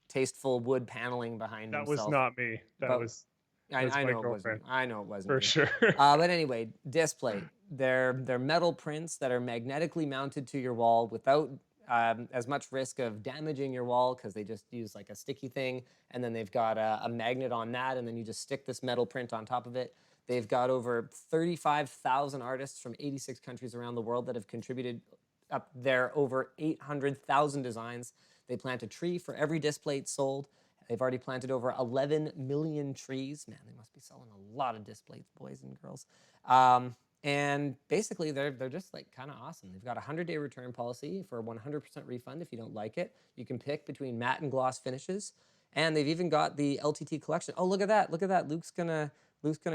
Speaker 2: tasteful wood paneling behind himself.
Speaker 1: That was not me. That was
Speaker 2: I
Speaker 1: my
Speaker 2: know it
Speaker 1: girlfriend.
Speaker 2: wasn't. I know it wasn't
Speaker 1: For
Speaker 2: me.
Speaker 1: sure.
Speaker 2: But anyway, Displate. They're metal prints that are magnetically mounted to your wall without as much risk of damaging your wall, because they just use like a sticky thing, and then they've got a magnet on that, and then you just stick this metal print on top of it. They've got over 35,000 artists from 86 countries around the world that have contributed up there over 800,000 designs. They plant a tree for every Displate sold. They've already planted over 11 million trees. Man, they must be selling a lot of Displates, boys and girls. And basically, they're just like kind of awesome. They've got a 100-day return policy for 100% refund if you don't like it. You can pick between matte and gloss finishes, and they've even got the LTT collection. Oh, look at that! Look at that! Luke's gonna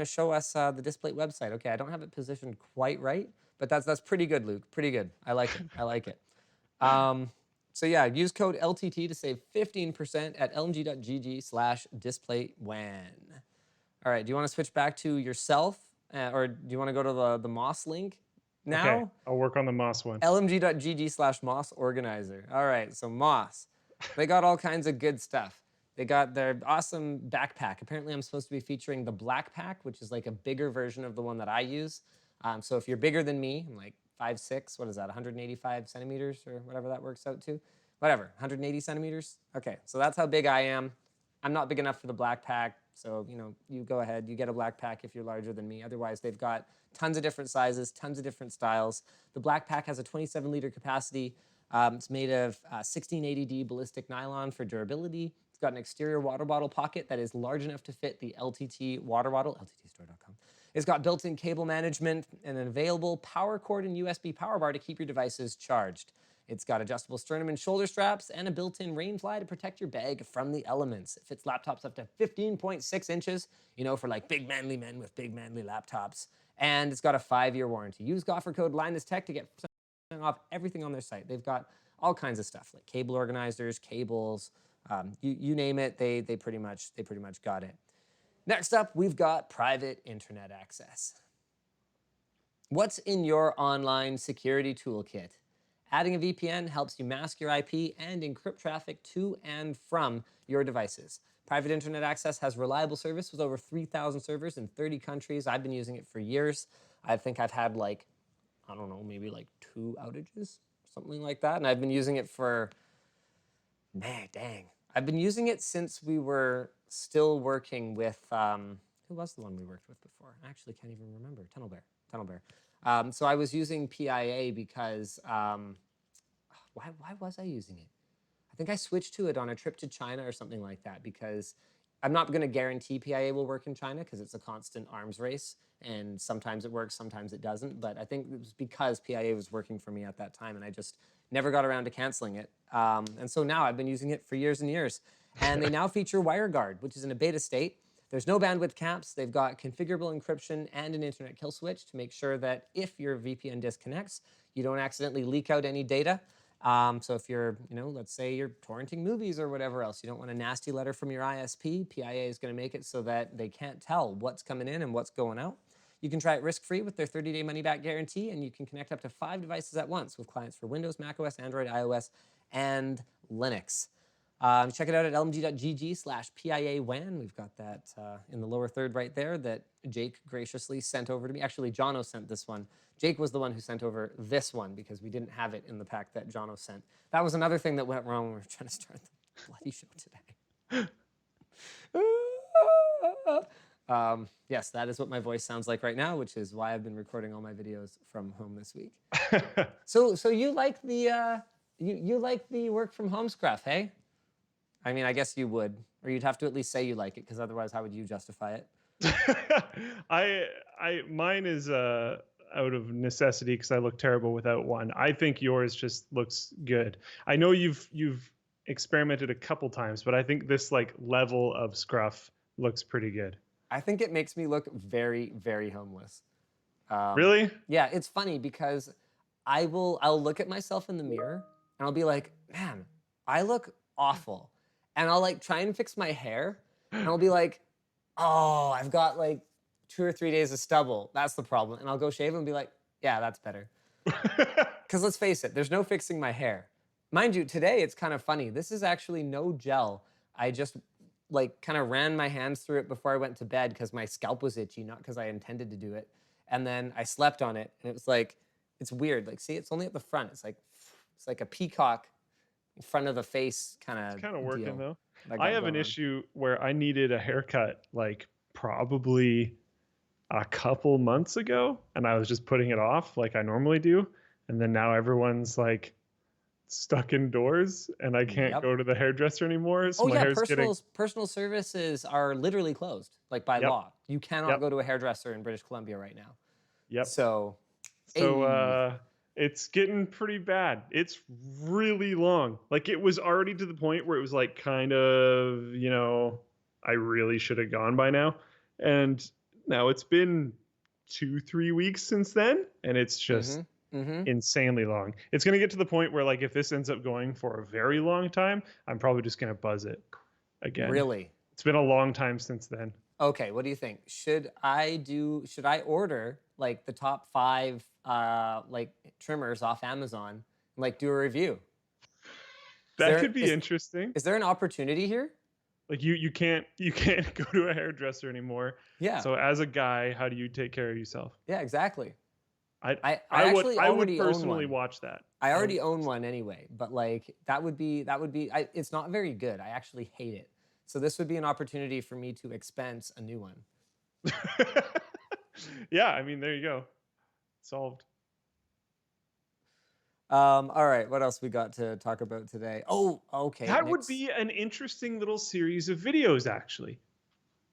Speaker 2: show us the Displate website. Okay, I don't have it positioned quite right, but that's pretty good, Luke. Pretty good. I like it. I like it. So yeah, use code LTT to save 15% at lmg.gg/DisplateWAN. All right, do you want to switch back to yourself, or do you want to go to the Moss link now?
Speaker 1: Okay, I'll work on the Moss one.
Speaker 2: lmg.gg/Moss organizer. All right, so Moss, they got all kinds of good stuff. They got their awesome backpack. Apparently, I'm supposed to be featuring the black pack, which is like a bigger version of the one that I use. So if you're bigger than me, I'm like 5'6", what is that, 185 centimeters or whatever that works out to? Whatever, 180 centimeters? Okay, so that's how big I am. I'm not big enough for the black pack, so you know, you go ahead, you get a black pack if you're larger than me. Otherwise, they've got tons of different sizes, tons of different styles. The black pack has a 27-liter capacity. It's made of 1680D ballistic nylon for durability. It's got an exterior water bottle pocket that is large enough to fit the LTT water bottle, lttstore.com. It's got built-in cable management and an available power cord and USB power bar to keep your devices charged. It's got adjustable sternum and shoulder straps and a built-in rain fly to protect your bag from the elements. It fits laptops up to 15.6 inches, you know, for like big manly men with big manly laptops. And it's got a 5-year warranty. Use offer code LinusTech to get off everything on their site. They've got all kinds of stuff like cable organizers, cables, you name it, they pretty much got it. Next up, we've got private internet access. What's in your online security toolkit? Adding a VPN helps you mask your IP and encrypt traffic to and from your devices. Private internet access has reliable service with over 3,000 servers in 30 countries. I've been using it for years. I think I've had like, I don't know, maybe like 2 outages, something like that. And I've been using it for, man, dang. I've been using it since we were still working with, who was the one we worked with before? I actually can't even remember. Tunnel Bear. So I was using PIA because, why was I using it? I think I switched to it on a trip to China or something like that, because I'm not going to guarantee PIA will work in China because it's a constant arms race, and sometimes it works, sometimes it doesn't. But I think it was because PIA was working for me at that time, and I just never got around to canceling it. And so now I've been using it for years and years. And they now feature WireGuard, which is in a beta state. There's no bandwidth caps. They've got configurable encryption and an internet kill switch to make sure that if your VPN disconnects, you don't accidentally leak out any data. So if you're, let's say you're torrenting movies or whatever else, you don't want a nasty letter from your ISP, PIA is going to make it so that they can't tell what's coming in and what's going out. You can try it risk-free with their 30-day money-back guarantee, and you can connect up to 5 devices at once with clients for Windows, macOS, Android, iOS, and Linux. Check it out at lmg.gg/PIA-WAN. We've got that in the lower third right there that Jake graciously sent over to me. Actually, Jono sent this one. Jake was the one who sent over this one because we didn't have it in the pack that Jono sent. That was another thing that went wrong when we were trying to start the bloody show today. Yes, that is what my voice sounds like right now, which is why I've been recording all my videos from home this week. So you like the you like the work from home scruff, hey? I mean, I guess you would, or you'd have to at least say you like it, because otherwise, how would you justify it?
Speaker 1: Mine is out of necessity because I look terrible without one. I think yours just looks good. I know you've experimented a couple times, but I think this level of scruff looks pretty good.
Speaker 2: I think it makes me look very, very homeless.
Speaker 1: Really?
Speaker 2: Yeah, it's funny because I'll look at myself in the mirror and I'll be like, man, I look awful. And I'll try and fix my hair and I'll be like, oh, I've got 2 or 3 days of stubble. That's the problem. And I'll go shave and be like, yeah, that's better. Because let's face it, there's no fixing my hair. Mind you, today it's kind of funny. This is actually no gel. I just kind of ran my hands through it before I went to bed because my scalp was itchy, not because I intended to do it. And then I slept on it and it was it's weird. See, it's only at the front. It's like a peacock in front of the face kind of.
Speaker 1: It's kind of working
Speaker 2: deal
Speaker 1: though.
Speaker 2: I
Speaker 1: have an issue where I needed a haircut probably a couple months ago, and I was just putting it off like I normally do, and then now everyone's stuck indoors, and I can't go to the hairdresser anymore. So my hair's
Speaker 2: personal services are literally closed, by law. You cannot go to a hairdresser in British Columbia right now.
Speaker 1: Yep.
Speaker 2: So
Speaker 1: it's getting pretty bad. It's really long. It was already to the point where it was kind of, I really should have gone by now. And now it's been 2-3 weeks since then, and it's just insanely long. It's going to get to the point where if this ends up going for a very long time, I'm probably just going to buzz it again.
Speaker 2: Really?
Speaker 1: It's been a long time since then.
Speaker 2: Okay, what do you think? Should I order the top 5 trimmers off Amazon and do a review?
Speaker 1: That could be interesting.
Speaker 2: Is there an opportunity here?
Speaker 1: You can't go to a hairdresser anymore.
Speaker 2: Yeah.
Speaker 1: So as a guy, how do you take care of yourself?
Speaker 2: Yeah, exactly. I
Speaker 1: would personally watch that.
Speaker 2: I already own one anyway, but that would be it's not very good. I actually hate it. So this would be an opportunity for me to expense a new one.
Speaker 1: Yeah, I mean, there you go. Solved.
Speaker 2: All right, what else we got to talk about today? Oh, okay.
Speaker 1: That would be an interesting little series of videos, actually.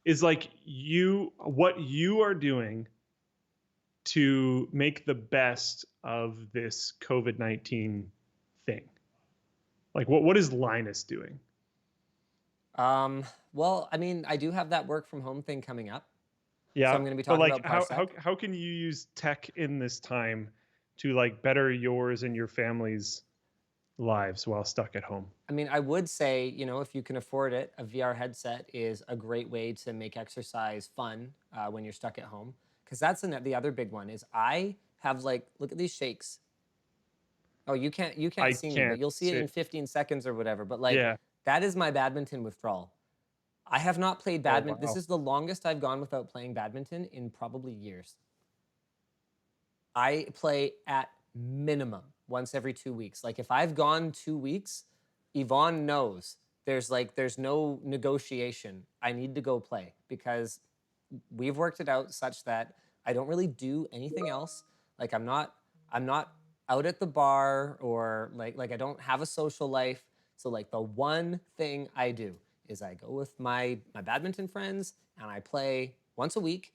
Speaker 1: Is what you are doing to make the best of this COVID-19 thing. What is Linus doing?
Speaker 2: Well, I mean, I do have that work from home thing coming up.
Speaker 1: Yeah.
Speaker 2: So I'm going to be talking about Parsec.
Speaker 1: How can you use tech in this time to better yours and your family's lives while stuck at home?
Speaker 2: I mean, I would say, if you can afford it, a VR headset is a great way to make exercise fun when you're stuck at home. Because that's the other big one is I have look at these shakes. Oh, you can't see me, but you'll see it in 15 seconds or whatever. But that is my badminton withdrawal. I have not played badminton.
Speaker 1: Oh, wow.
Speaker 2: This is the longest I've gone without playing badminton in probably years. I play at minimum once every 2 weeks. If I've gone 2 weeks, Yvonne knows there's no negotiation. I need to go play because we've worked it out such that I don't really do anything else. I'm not out at the bar or I don't have a social life. So the one thing I do is I go with my badminton friends and I play once a week.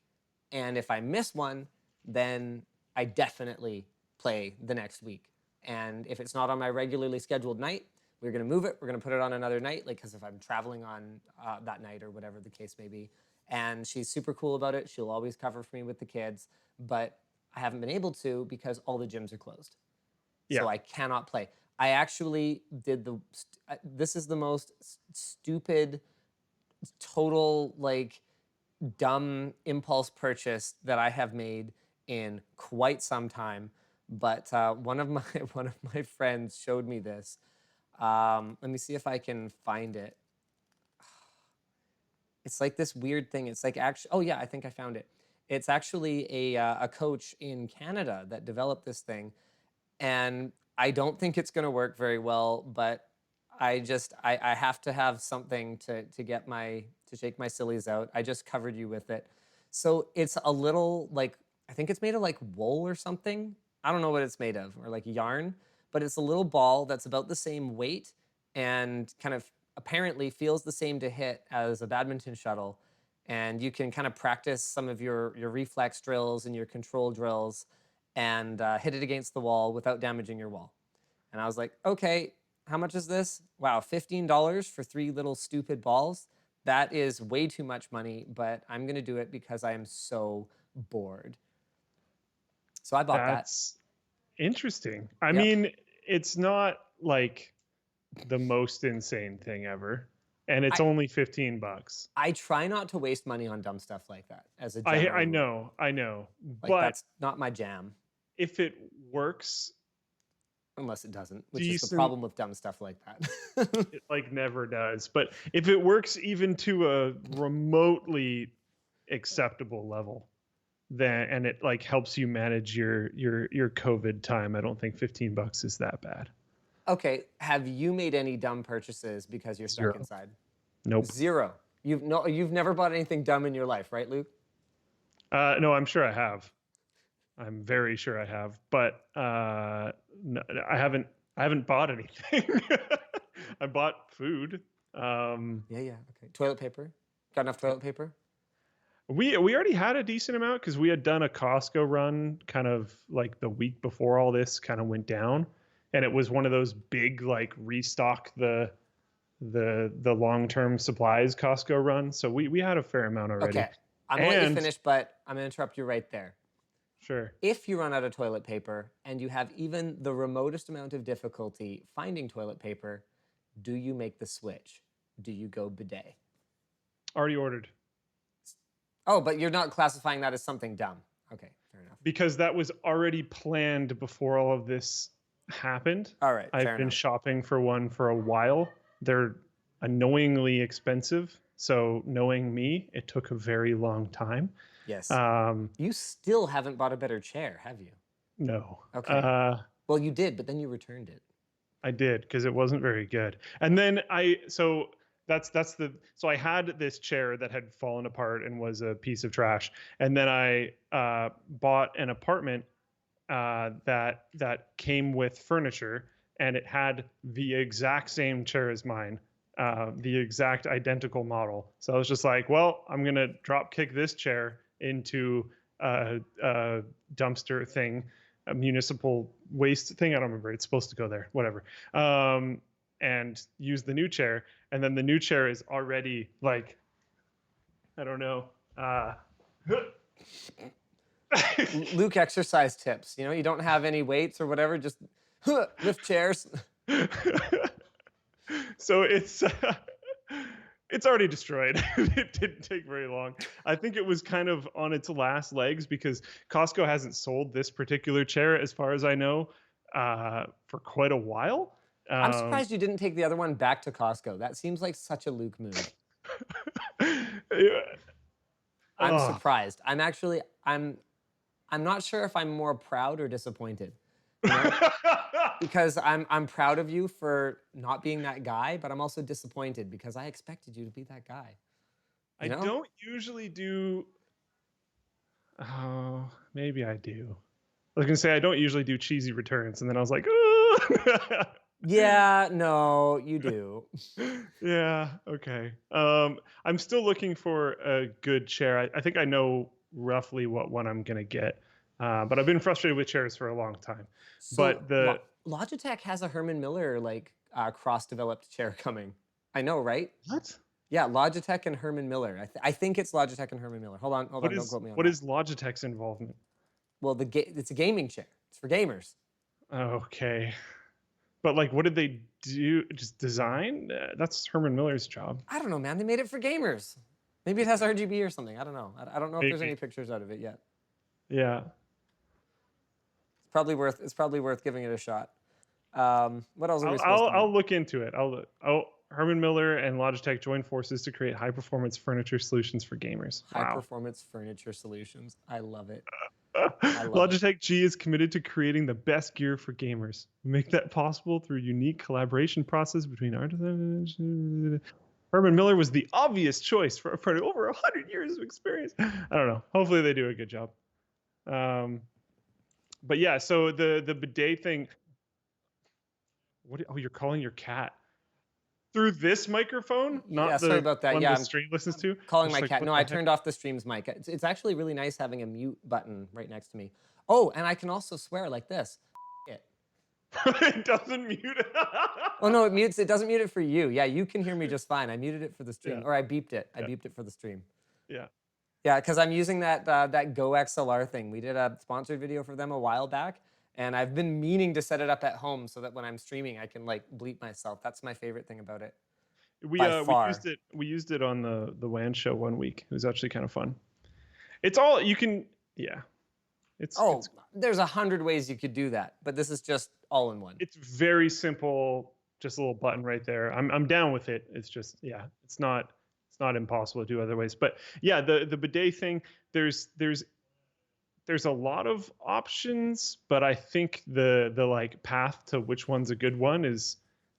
Speaker 2: And if I miss one, then I definitely play the next week. And if it's not on my regularly scheduled night, we're going to move it. We're going to put it on another night, because if I'm traveling on that night or whatever the case may be. and she's super cool about it. She'll always cover for me with the kids, but I haven't been able to because all the gyms are closed.
Speaker 1: Yeah.
Speaker 2: So I cannot play. I actually did this is the most stupid, total, like, dumb impulse purchase that I have made in quite some time. But one of my friends showed me this. Let me see if I can find it. It's like this weird thing. It's like actually, oh yeah, I think I found it. It's actually a coach in Canada that developed this thing, and I don't think it's going to work very well. But I have to have something to shake my sillies out. I just covered you with it. So it's a little, like, I think it's made of like wool or something. I don't know what it's made of, or like yarn, but it's a little ball that's about the same weight and kind of apparently feels the same to hit as a badminton shuttle. And you can kind of practice some of your reflex drills and your control drills and hit it against the wall without damaging your wall. And I was like, okay, how much is this? Wow, $15 for 3 little stupid balls. That is way too much money, but I'm going to do it because I am so bored. So I bought that.
Speaker 1: That's interesting. I mean, it's not like the most insane thing ever, and it's only $15.
Speaker 2: I try not to waste money on dumb stuff like that as a general rule.
Speaker 1: I know,
Speaker 2: like,
Speaker 1: but
Speaker 2: that's not my jam.
Speaker 1: If it works,
Speaker 2: unless it doesn't, which is the problem with dumb stuff like that.
Speaker 1: It like never does. But if it works even to a remotely acceptable level, then and it like helps you manage your COVID time, I don't think $15 is that bad.
Speaker 2: Okay, have you made any dumb purchases because you're stuck inside?
Speaker 1: Nope.
Speaker 2: Zero. You've never bought anything dumb in your life, right, Luke?
Speaker 1: No, I'm sure I have. I'm very sure I have, but no, I haven't bought anything. I bought food.
Speaker 2: Yeah. Okay. Toilet paper. Got enough toilet paper?
Speaker 1: We already had a decent amount because we had done a Costco run kind of like the week before all this kind of went down, and it was one of those big like restock the long-term supplies Costco run. So we had a fair amount already.
Speaker 2: Okay, I'm going to let you finish, but I'm going to interrupt you right there.
Speaker 1: Sure.
Speaker 2: If you run out of toilet paper and you have even the remotest amount of difficulty finding toilet paper, do you make the switch? Do you go bidet?
Speaker 1: Already ordered.
Speaker 2: Oh, but you're not classifying that as something dumb. Okay, fair enough.
Speaker 1: Because that was already planned before all of this happened.
Speaker 2: All right,
Speaker 1: I've been shopping for one for a while. They're annoyingly expensive. So knowing me, it took a very long time.
Speaker 2: Yes. You still haven't bought a better chair, have you?
Speaker 1: No.
Speaker 2: Okay. Well, you did, but then you returned it.
Speaker 1: I did because it wasn't very good. And then so I had this chair that had fallen apart and was a piece of trash. And then I bought an apartment that came with furniture, and it had the exact same chair as mine. The exact identical model. So I was just like, well, I'm going to drop kick this chair into a dumpster thing, a municipal waste thing. I don't remember. It's supposed to go there, whatever. And use the new chair. And then the new chair is already like, I don't know.
Speaker 2: Luke exercise tips. You know, you don't have any weights or whatever, just lift chairs.
Speaker 1: So it's already destroyed. It didn't take very long. I think it was kind of on its last legs because Costco hasn't sold this particular chair, as far as I know, for quite a while.
Speaker 2: I'm surprised you didn't take the other one back to Costco. That seems like such a Luke move. I'm surprised. I'm not sure if I'm more proud or disappointed. You know? Because I'm proud of you for not being that guy, but I'm also disappointed because I expected you to be that guy.
Speaker 1: I don't usually do. Oh, maybe I do. I was gonna say I don't usually do cheesy returns, and then I was like, oh.
Speaker 2: Yeah, no, you do.
Speaker 1: Yeah, okay. I'm still looking for a good chair. I think I know roughly what one I'm gonna get, but I've been frustrated with chairs for a long time.
Speaker 2: So
Speaker 1: but
Speaker 2: Logitech has a Herman Miller like cross-developed chair coming. I know, right?
Speaker 1: What?
Speaker 2: Yeah, Logitech and Herman Miller. I think it's Logitech and Herman Miller. Hold on, don't quote me on
Speaker 1: What
Speaker 2: that.
Speaker 1: is Logitech's involvement?
Speaker 2: Well, it's a gaming chair. It's for gamers.
Speaker 1: Okay. But like, what did they do? Just design? That's Herman Miller's job.
Speaker 2: I don't know, man. They made it for gamers. Maybe it has RGB or something. I don't know. I don't know if there's
Speaker 1: Maybe.
Speaker 2: any pictures out of it yet.
Speaker 1: Yeah.
Speaker 2: It's probably worth giving it a shot. What else are we supposed to do?
Speaker 1: I'll look into it. Herman Miller and Logitech join forces to create high performance furniture solutions for gamers.
Speaker 2: High performance furniture solutions. I love it.
Speaker 1: Logitech G is committed to creating the best gear for gamers. We make that possible through a unique collaboration process between artisans. Herman Miller was the obvious choice for a product over 100 years of experience. I don't know. Hopefully they do a good job. But yeah, so the bidet thing. Oh, you're calling your cat through this microphone? Not
Speaker 2: sorry about that.
Speaker 1: One
Speaker 2: Yeah,
Speaker 1: the stream listens to.
Speaker 2: Calling my cat. No, I turned off the stream's mic. It's actually really nice having a mute button right next to me. Oh, and I can also swear like this. It.
Speaker 1: It doesn't mute it.
Speaker 2: Oh no, it mutes. It doesn't mute it for you. Yeah, you can hear me just fine. I muted it for the stream, or I beeped it. I beeped it for the stream.
Speaker 1: Yeah.
Speaker 2: Yeah, because I'm using that Go XLR thing. We did a sponsored video for them a while back, and I've been meaning to set it up at home so that when I'm streaming, I can like bleep myself. That's my favorite thing about it.
Speaker 1: We used it on the WAN show one week. It was actually kind of fun. It's all you can. Yeah.
Speaker 2: There's 100 ways you could do that, but this is just all in one.
Speaker 1: It's very simple. Just a little button right there. I'm down with it. It's just it's not impossible to do other ways. But yeah, the bidet thing. There's a lot of options, but I think the like path to which one's a good one is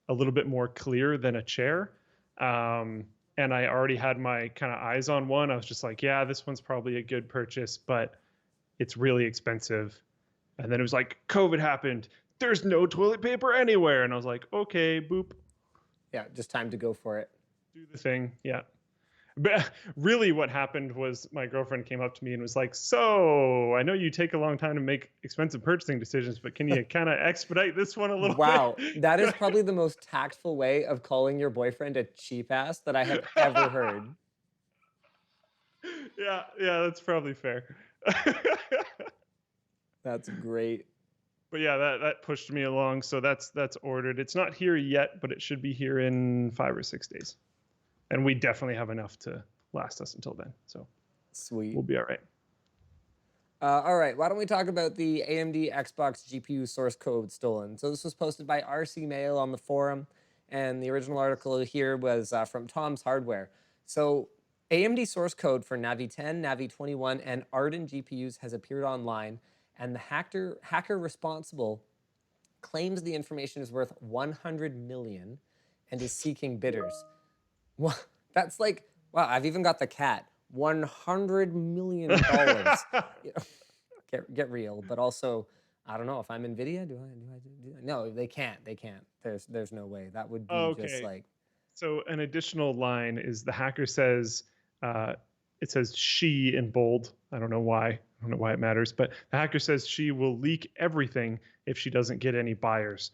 Speaker 1: a little bit more clear than a chair. And I already had my kind of eyes on one. I was just like, yeah, this one's probably a good purchase, but it's really expensive. And then it was like, COVID happened. There's no toilet paper anywhere. And I was like, okay, boop.
Speaker 2: Yeah, just time to go for it.
Speaker 1: Do the thing. Yeah. But really what happened was my girlfriend came up to me and was like, so I know you take a long time to make expensive purchasing decisions, but can you kind of expedite this one a little bit?
Speaker 2: Wow, that is probably the most tactful way of calling your boyfriend a cheap ass that I have ever heard.
Speaker 1: Yeah, that's probably fair.
Speaker 2: That's great.
Speaker 1: But yeah, that pushed me along. So that's ordered. It's not here yet, but it should be here in 5 or 6 days. And we definitely have enough to last us until then. So
Speaker 2: sweet.
Speaker 1: We'll be all right.
Speaker 2: All right, why don't we talk about the AMD Xbox GPU source code stolen? So this was posted by RC Mail on the forum, and the original article here was from Tom's Hardware. So AMD source code for Navi 10, Navi 21, and Arden GPUs has appeared online, and the hacker responsible claims the information is worth 100 million and is seeking bidders. Well, that's like, wow, I've even got the cat. $100 million. You know, get real, but also, I don't know, if I'm NVIDIA, do I no, they can't. There's no way. That would be just like.
Speaker 1: So an additional line is the hacker says, it says she in bold. I don't know why. I don't know why it matters, but the hacker says she will leak everything if she doesn't get any buyers.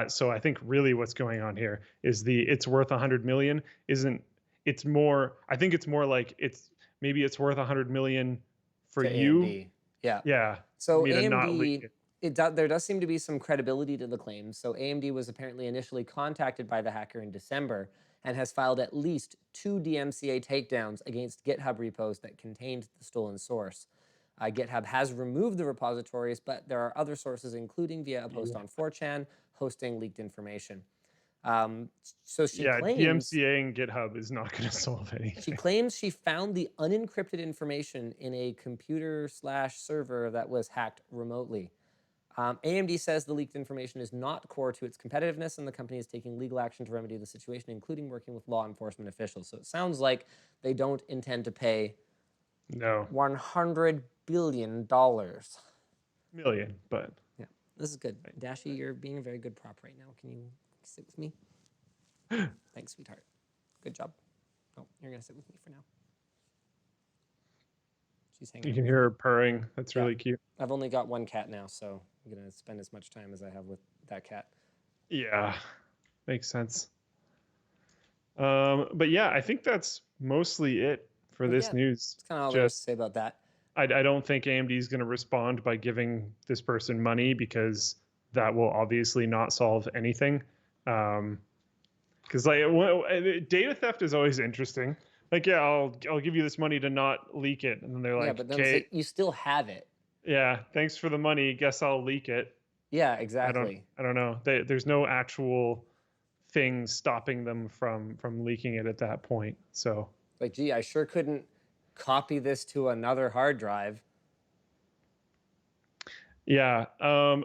Speaker 1: So I think really what's going on here is it's worth 100 million it's more, I think it's more like maybe it's worth 100 million for you.
Speaker 2: AMD. Yeah.
Speaker 1: Yeah.
Speaker 2: So AMD, there does seem to be some credibility to the claims. So AMD was apparently initially contacted by the hacker in December and has filed at least 2 DMCA takedowns against GitHub repos that contained the stolen source. GitHub has removed the repositories, but there are other sources, including via a post on 4chan, hosting leaked information. So she claims
Speaker 1: DMCA-ing GitHub is not going to solve anything.
Speaker 2: She claims she found the unencrypted information in a computer/server that was hacked remotely. AMD says the leaked information is not core to its competitiveness, and the company is taking legal action to remedy the situation, including working with law enforcement officials. So it sounds like they don't intend to pay $100 billion.
Speaker 1: Million, but
Speaker 2: yeah, this is good. Dashi, you're being a very good prop right now. Can you sit with me? Thanks, sweetheart. Good job. Oh, you're gonna sit with me for now. She's hanging.
Speaker 1: You can hear her purring. That's really cute.
Speaker 2: I've only got one cat now, so I'm gonna spend as much time as I have with that cat.
Speaker 1: Yeah, makes sense. But yeah, I think that's mostly it for
Speaker 2: Well,
Speaker 1: this
Speaker 2: yeah,
Speaker 1: news.
Speaker 2: that's kind of all there is to
Speaker 1: Just
Speaker 2: say about that.
Speaker 1: I don't think AMD is going to respond by giving this person money because that will obviously not solve anything. Because data theft is always interesting. Like, yeah, I'll give you this money to not leak it, and then they're
Speaker 2: Yeah,
Speaker 1: like,
Speaker 2: but then it's
Speaker 1: okay,
Speaker 2: like you still have it.
Speaker 1: yeah, thanks for the money. Guess I'll leak it.
Speaker 2: Yeah, exactly.
Speaker 1: I don't know. There's no actual thing stopping them from leaking it at that point. So
Speaker 2: Like, gee, I sure couldn't copy this to another hard drive.
Speaker 1: yeah,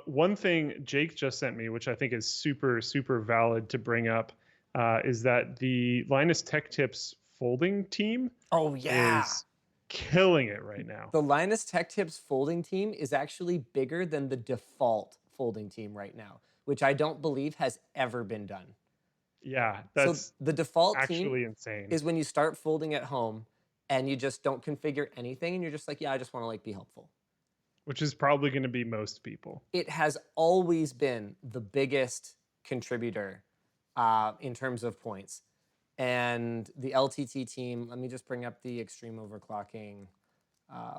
Speaker 1: one thing Jake just sent me, which I think is super valid to bring up, is that the Linus Tech Tips folding team
Speaker 2: Oh yeah.
Speaker 1: is killing it right now.
Speaker 2: The Linus Tech Tips folding team is actually bigger than the default folding team right now, which I don't believe has ever been done.
Speaker 1: Yeah,
Speaker 2: So
Speaker 1: that's
Speaker 2: the default
Speaker 1: actually
Speaker 2: team
Speaker 1: insane.
Speaker 2: is when you start folding at home and you just don't configure anything and you're just like, yeah, I just want to like be helpful.
Speaker 1: Which is probably going to be most people.
Speaker 2: It has always been the biggest contributor in terms of points. And the LTT team, let me just bring up the extreme overclocking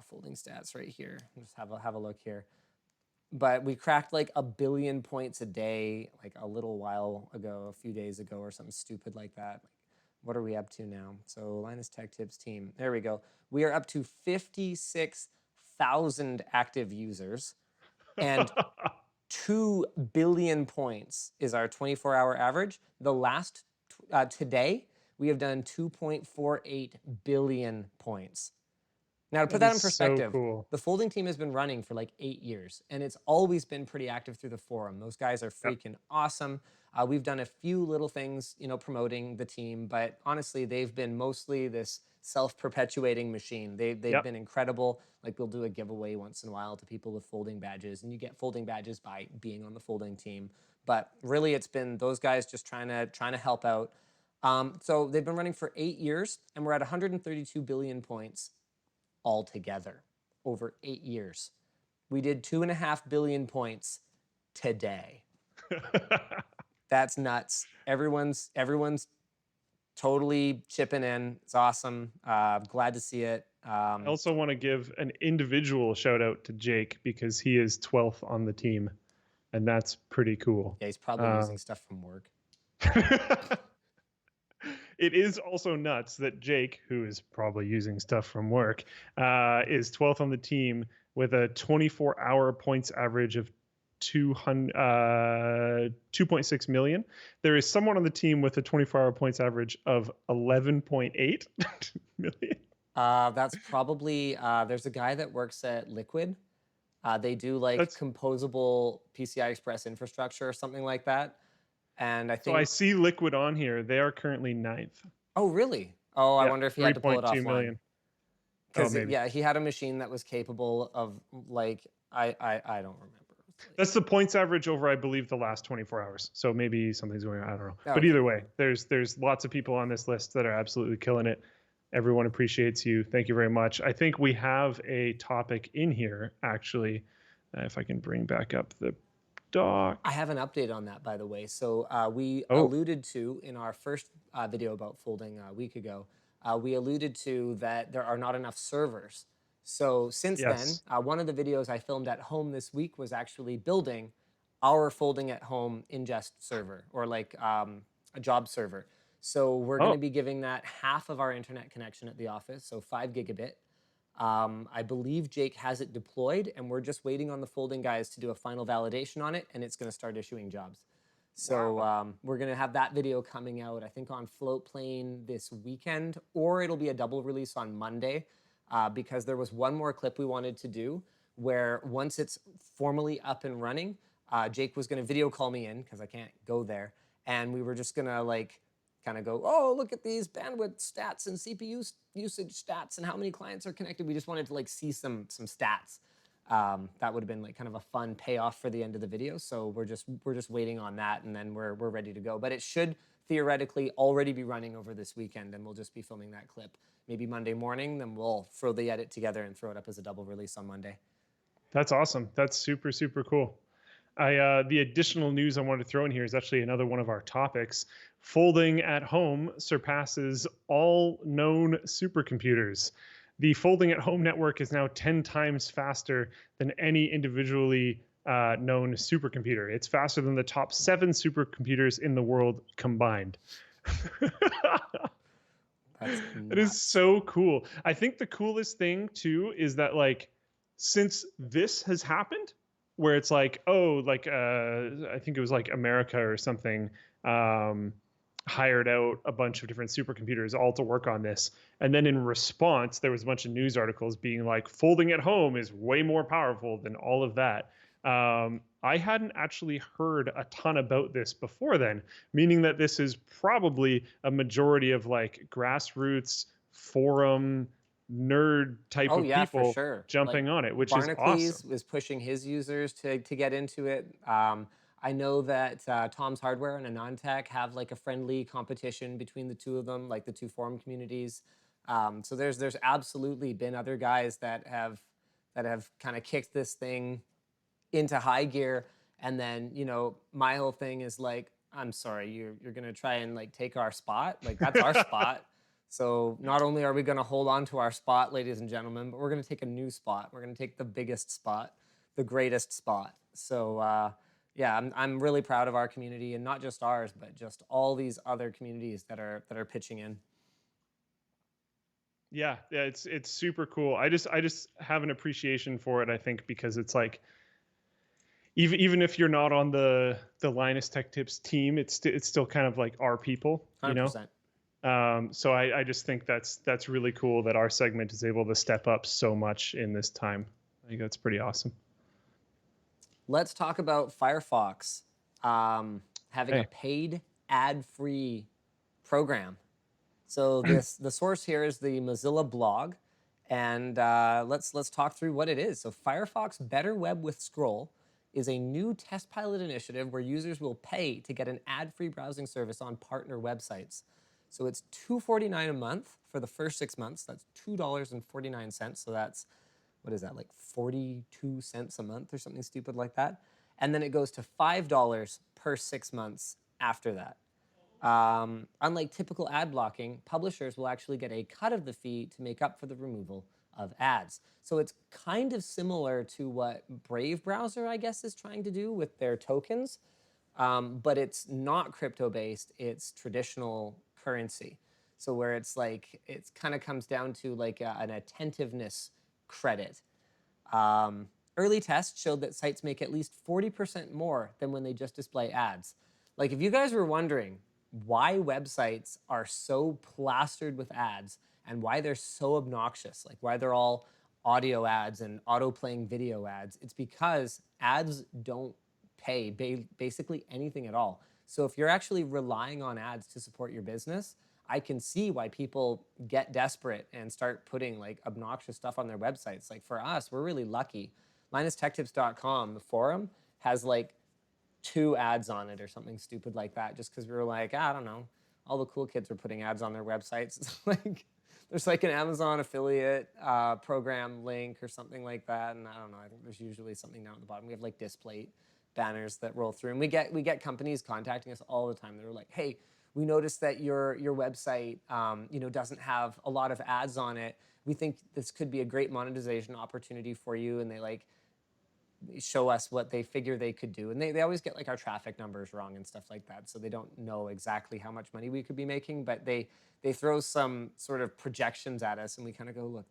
Speaker 2: folding stats right here. Just have a look here. But we cracked like 1 billion points a day, like a little while ago, a few days ago, or something stupid like that. What are we up to now? So Linus Tech Tips team, there we go. We are up to 56,000 active users, and 2 billion points is our 24-hour average. The last today, we have done 2.48 billion points. Now, to put that in perspective,
Speaker 1: so cool.
Speaker 2: the folding team has been running for like 8 years, and it's always been pretty active through the forum. Those guys are freaking awesome. We've done a few little things, you know, promoting the team, but honestly, they've been mostly this self-perpetuating machine. They've been incredible. Like, we'll do a giveaway once in a while to people with folding badges, and you get folding badges by being on the folding team. But really, it's been those guys just trying to help out. So they've been running for 8 years, and we're at 132 billion points altogether over 8 years. We did 2.5 billion points today. That's nuts. Everyone's totally chipping in. It's awesome. Glad to see it.
Speaker 1: I also want to give an individual shout out to Jake because he is 12th on the team, and that's pretty cool.
Speaker 2: Yeah, he's probably using stuff from work.
Speaker 1: It is also nuts that Jake, who is probably using stuff from work, is 12th on the team with a 24-hour points average of 2.6 million. There is someone on the team with a 24-hour points average of 11.8 million.
Speaker 2: That's probably, there's a guy that works at Liquid. They do like composable PCI Express infrastructure or something like that. And I think.
Speaker 1: So I see Liquid on here. They are currently 9th.
Speaker 2: Oh, really? Oh, I wonder if he had to pull it offline.
Speaker 1: 3.2 million.
Speaker 2: Because yeah, he had a machine that was capable of like I don't remember.
Speaker 1: That's the points average over, I believe, the last 24 hours. So maybe something's going on. I don't know.
Speaker 2: Oh,
Speaker 1: but either way, there's lots of people on this list that are absolutely killing it. Everyone appreciates you. Thank you very much. I think we have a topic in here, actually, if I can bring back up the doc.
Speaker 2: I have an update on that, by the way. So we alluded to in our first video about folding a week ago, we alluded to that there are not enough servers. So since then, one of the videos I filmed at home this week was actually building our folding at home ingest server, or like a job server. So we're going to be giving that half of our internet connection at the office, so 5 gigabit. I believe Jake has it deployed, and we're just waiting on the folding guys to do a final validation on it, and it's going to start issuing jobs. So we're going to have that video coming out, I think, on Floatplane this weekend, or it'll be a double release on Monday, because there was one more clip we wanted to do where once it's formally up and running, Jake was going to video call me in, because I can't go there, and we were just going to like kind of go, oh, look at these bandwidth stats and CPU usage stats and how many clients are connected. We just wanted to like see some stats. That would have been like kind of a fun payoff for the end of the video. So we're just waiting on that, and then we're ready to go. But it should theoretically already be running over this weekend, and we'll just be filming that clip maybe Monday morning. Then we'll throw the edit together and throw it up as a double release on Monday.
Speaker 1: That's awesome. That's super cool. The additional news I wanted to throw in here is actually another one of our topics. Folding at home surpasses all known supercomputers. The folding at home network is now 10 times faster than any individually known supercomputer. It's faster than the top 7 supercomputers in the world combined. It is so cool. I think the coolest thing too is that, like, since this has happened, where it's like, oh, like I think it was like America or something hired out a bunch of different supercomputers all to work on this, and then in response there was a bunch of news articles being like, folding at home is way more powerful than all of that. I hadn't actually heard a ton about this before then, meaning that this is probably a majority of like grassroots forum nerd type of people
Speaker 2: for sure.
Speaker 1: jumping
Speaker 2: like,
Speaker 1: on it, which
Speaker 2: Barnacules
Speaker 1: is awesome.
Speaker 2: is pushing his users to get into it. I know that Tom's Hardware and AnonTech have like a friendly competition between the two of them, like the two forum communities. So there's absolutely been other guys that have kind of kicked this thing into high gear. And then, you know, my whole thing is like, I'm sorry, you're gonna try and like take our spot. Like, that's our spot. So not only are we gonna hold on to our spot, ladies and gentlemen, but we're gonna take a new spot. We're gonna take the biggest spot, the greatest spot. So yeah, I'm really proud of our community, and not just ours, but just all these other communities that are pitching in.
Speaker 1: Yeah, it's super cool. I just have an appreciation for it, I think, because it's like, even if you're not on the Linus Tech Tips team, it's still kind of like our people, you
Speaker 2: 100%.
Speaker 1: know. So I just think that's really cool that our segment is able to step up so much in this time. I think that's pretty awesome.
Speaker 2: Let's talk about Firefox having a paid ad-free program. So the source here is the Mozilla blog, and let's talk through what it is. So Firefox Better Web with Scroll is a new test pilot initiative where users will pay to get an ad-free browsing service on partner websites. So it's $2.49 a month for the first 6 months. That's $2.49. So that's, what is that, like 42 cents a month or something stupid like that? And then it goes to $5 per 6 months after that. Unlike typical ad blocking, publishers will actually get a cut of the fee to make up for the removal of ads. So it's kind of similar to what Brave browser, I guess, is trying to do with their tokens, but it's not crypto-based, it's traditional currency. So where it's like, it kind of comes down to like an attentiveness credit. Early tests showed that sites make at least 40% more than when they just display ads. Like, if you guys were wondering why websites are so plastered with ads and why they're so obnoxious, like why they're all audio ads and auto-playing video ads, it's because ads don't pay basically anything at all. So if you're actually relying on ads to support your business, I can see why people get desperate and start putting like obnoxious stuff on their websites. Like, for us, we're really lucky. LinusTechTips.com, the forum, has like 2 ads on it or something stupid like that, just because we were like, I don't know, all the cool kids are putting ads on their websites. It's like, there's like an Amazon affiliate program link or something like that, and I don't know, I think there's usually something down at the bottom. We have like Displate banners that roll through, and we get companies contacting us all the time. They're like, hey, we noticed that your website you know, doesn't have a lot of ads on it. We think this could be a great monetization opportunity for you, and they like show us what they figure they could do. And they always get like our traffic numbers wrong and stuff like that. So they don't know exactly how much money we could be making, but they throw some sort of projections at us, and we kind of go, look,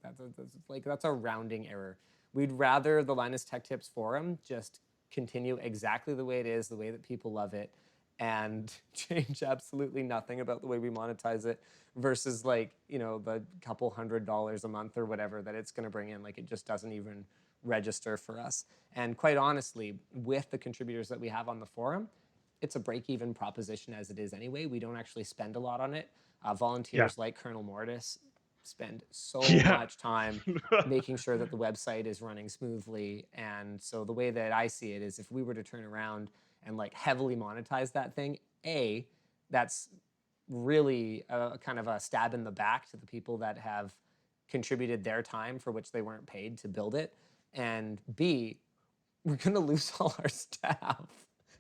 Speaker 2: that's a rounding error. We'd rather the Linus Tech Tips forum just continue exactly the way it is, the way that people love it, and change absolutely nothing about the way we monetize it, versus like, you know, the couple $100 a month or whatever that it's going to bring in. Like, it just doesn't even register for us. And quite honestly, with the contributors that we have on the forum, it's a break-even proposition as it is anyway. We don't actually spend a lot on it. Volunteers like Colonel Mortis spend so much time making sure that the website is running smoothly. And so the way that I see it is, if we were to turn around and like heavily monetize that thing, that's really kind of a stab in the back to the people that have contributed their time for which they weren't paid to build it. And B, we're gonna lose all our staff.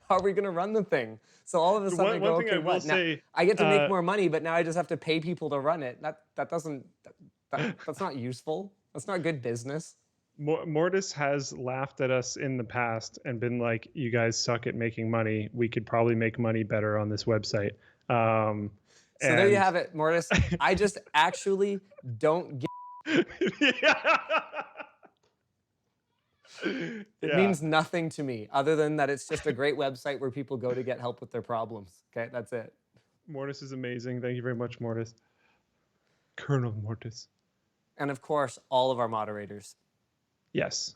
Speaker 2: How are we gonna run the thing? So all of a sudden I go,
Speaker 1: One thing
Speaker 2: okay,
Speaker 1: I will
Speaker 2: what? Now,
Speaker 1: say,
Speaker 2: I get to make more money, but now I just have to pay people to run it. That's not useful. That's not good business.
Speaker 1: Mortis has laughed at us in the past and been like, "You guys suck at making money. We could probably make money better on this website."
Speaker 2: So there you have it, Mortis. I just actually don't get. It means nothing to me other than that it's just a great website where people go to get help with their problems. Okay, that's it.
Speaker 1: Mortis is amazing. Thank you very much, Mortis. Colonel Mortis.
Speaker 2: And of course, all of our moderators.
Speaker 1: Yes,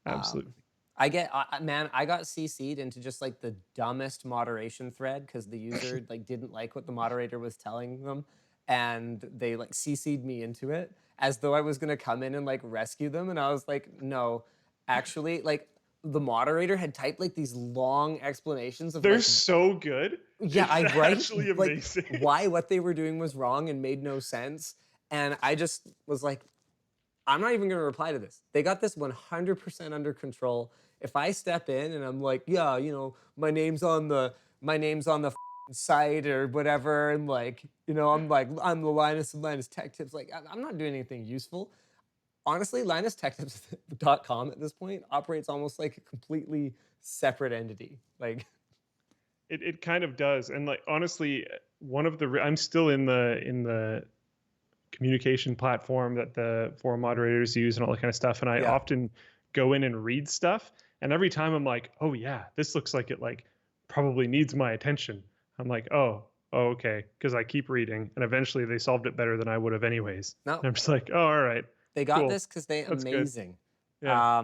Speaker 1: absolutely.
Speaker 2: I got CC'd into just like the dumbest moderation thread because the user like didn't like what the moderator was telling them, and they like CC'd me into it as though I was gonna come in and like rescue them, and I was like, no, actually, like the moderator had typed like these long explanations of.
Speaker 1: They're
Speaker 2: like,
Speaker 1: so good.
Speaker 2: Yeah,
Speaker 1: it's actually amazing.
Speaker 2: Like, why what they were doing was wrong and made no sense, and I just was like, I'm not even going to reply to this. They got this 100% under control. If I step in and I'm like, yeah, you know, my name's on the site or whatever, and like, you know, I'm the Linus of Linus Tech Tips. Like, I'm not doing anything useful. Honestly, LinusTechTips.com at this point operates almost like a completely separate entity. Like,
Speaker 1: it kind of does, and like honestly, I'm still in the communication platform that the forum moderators use and all that kind of stuff. And I often go in and read stuff. And every time I'm like, oh yeah, this looks like it like probably needs my attention. I'm like, oh okay. Because I keep reading and eventually they solved it better than I would have anyways.
Speaker 2: No.
Speaker 1: And I'm just like, oh, all right.
Speaker 2: They got this because
Speaker 1: That's
Speaker 2: amazing.
Speaker 1: Good. Yeah.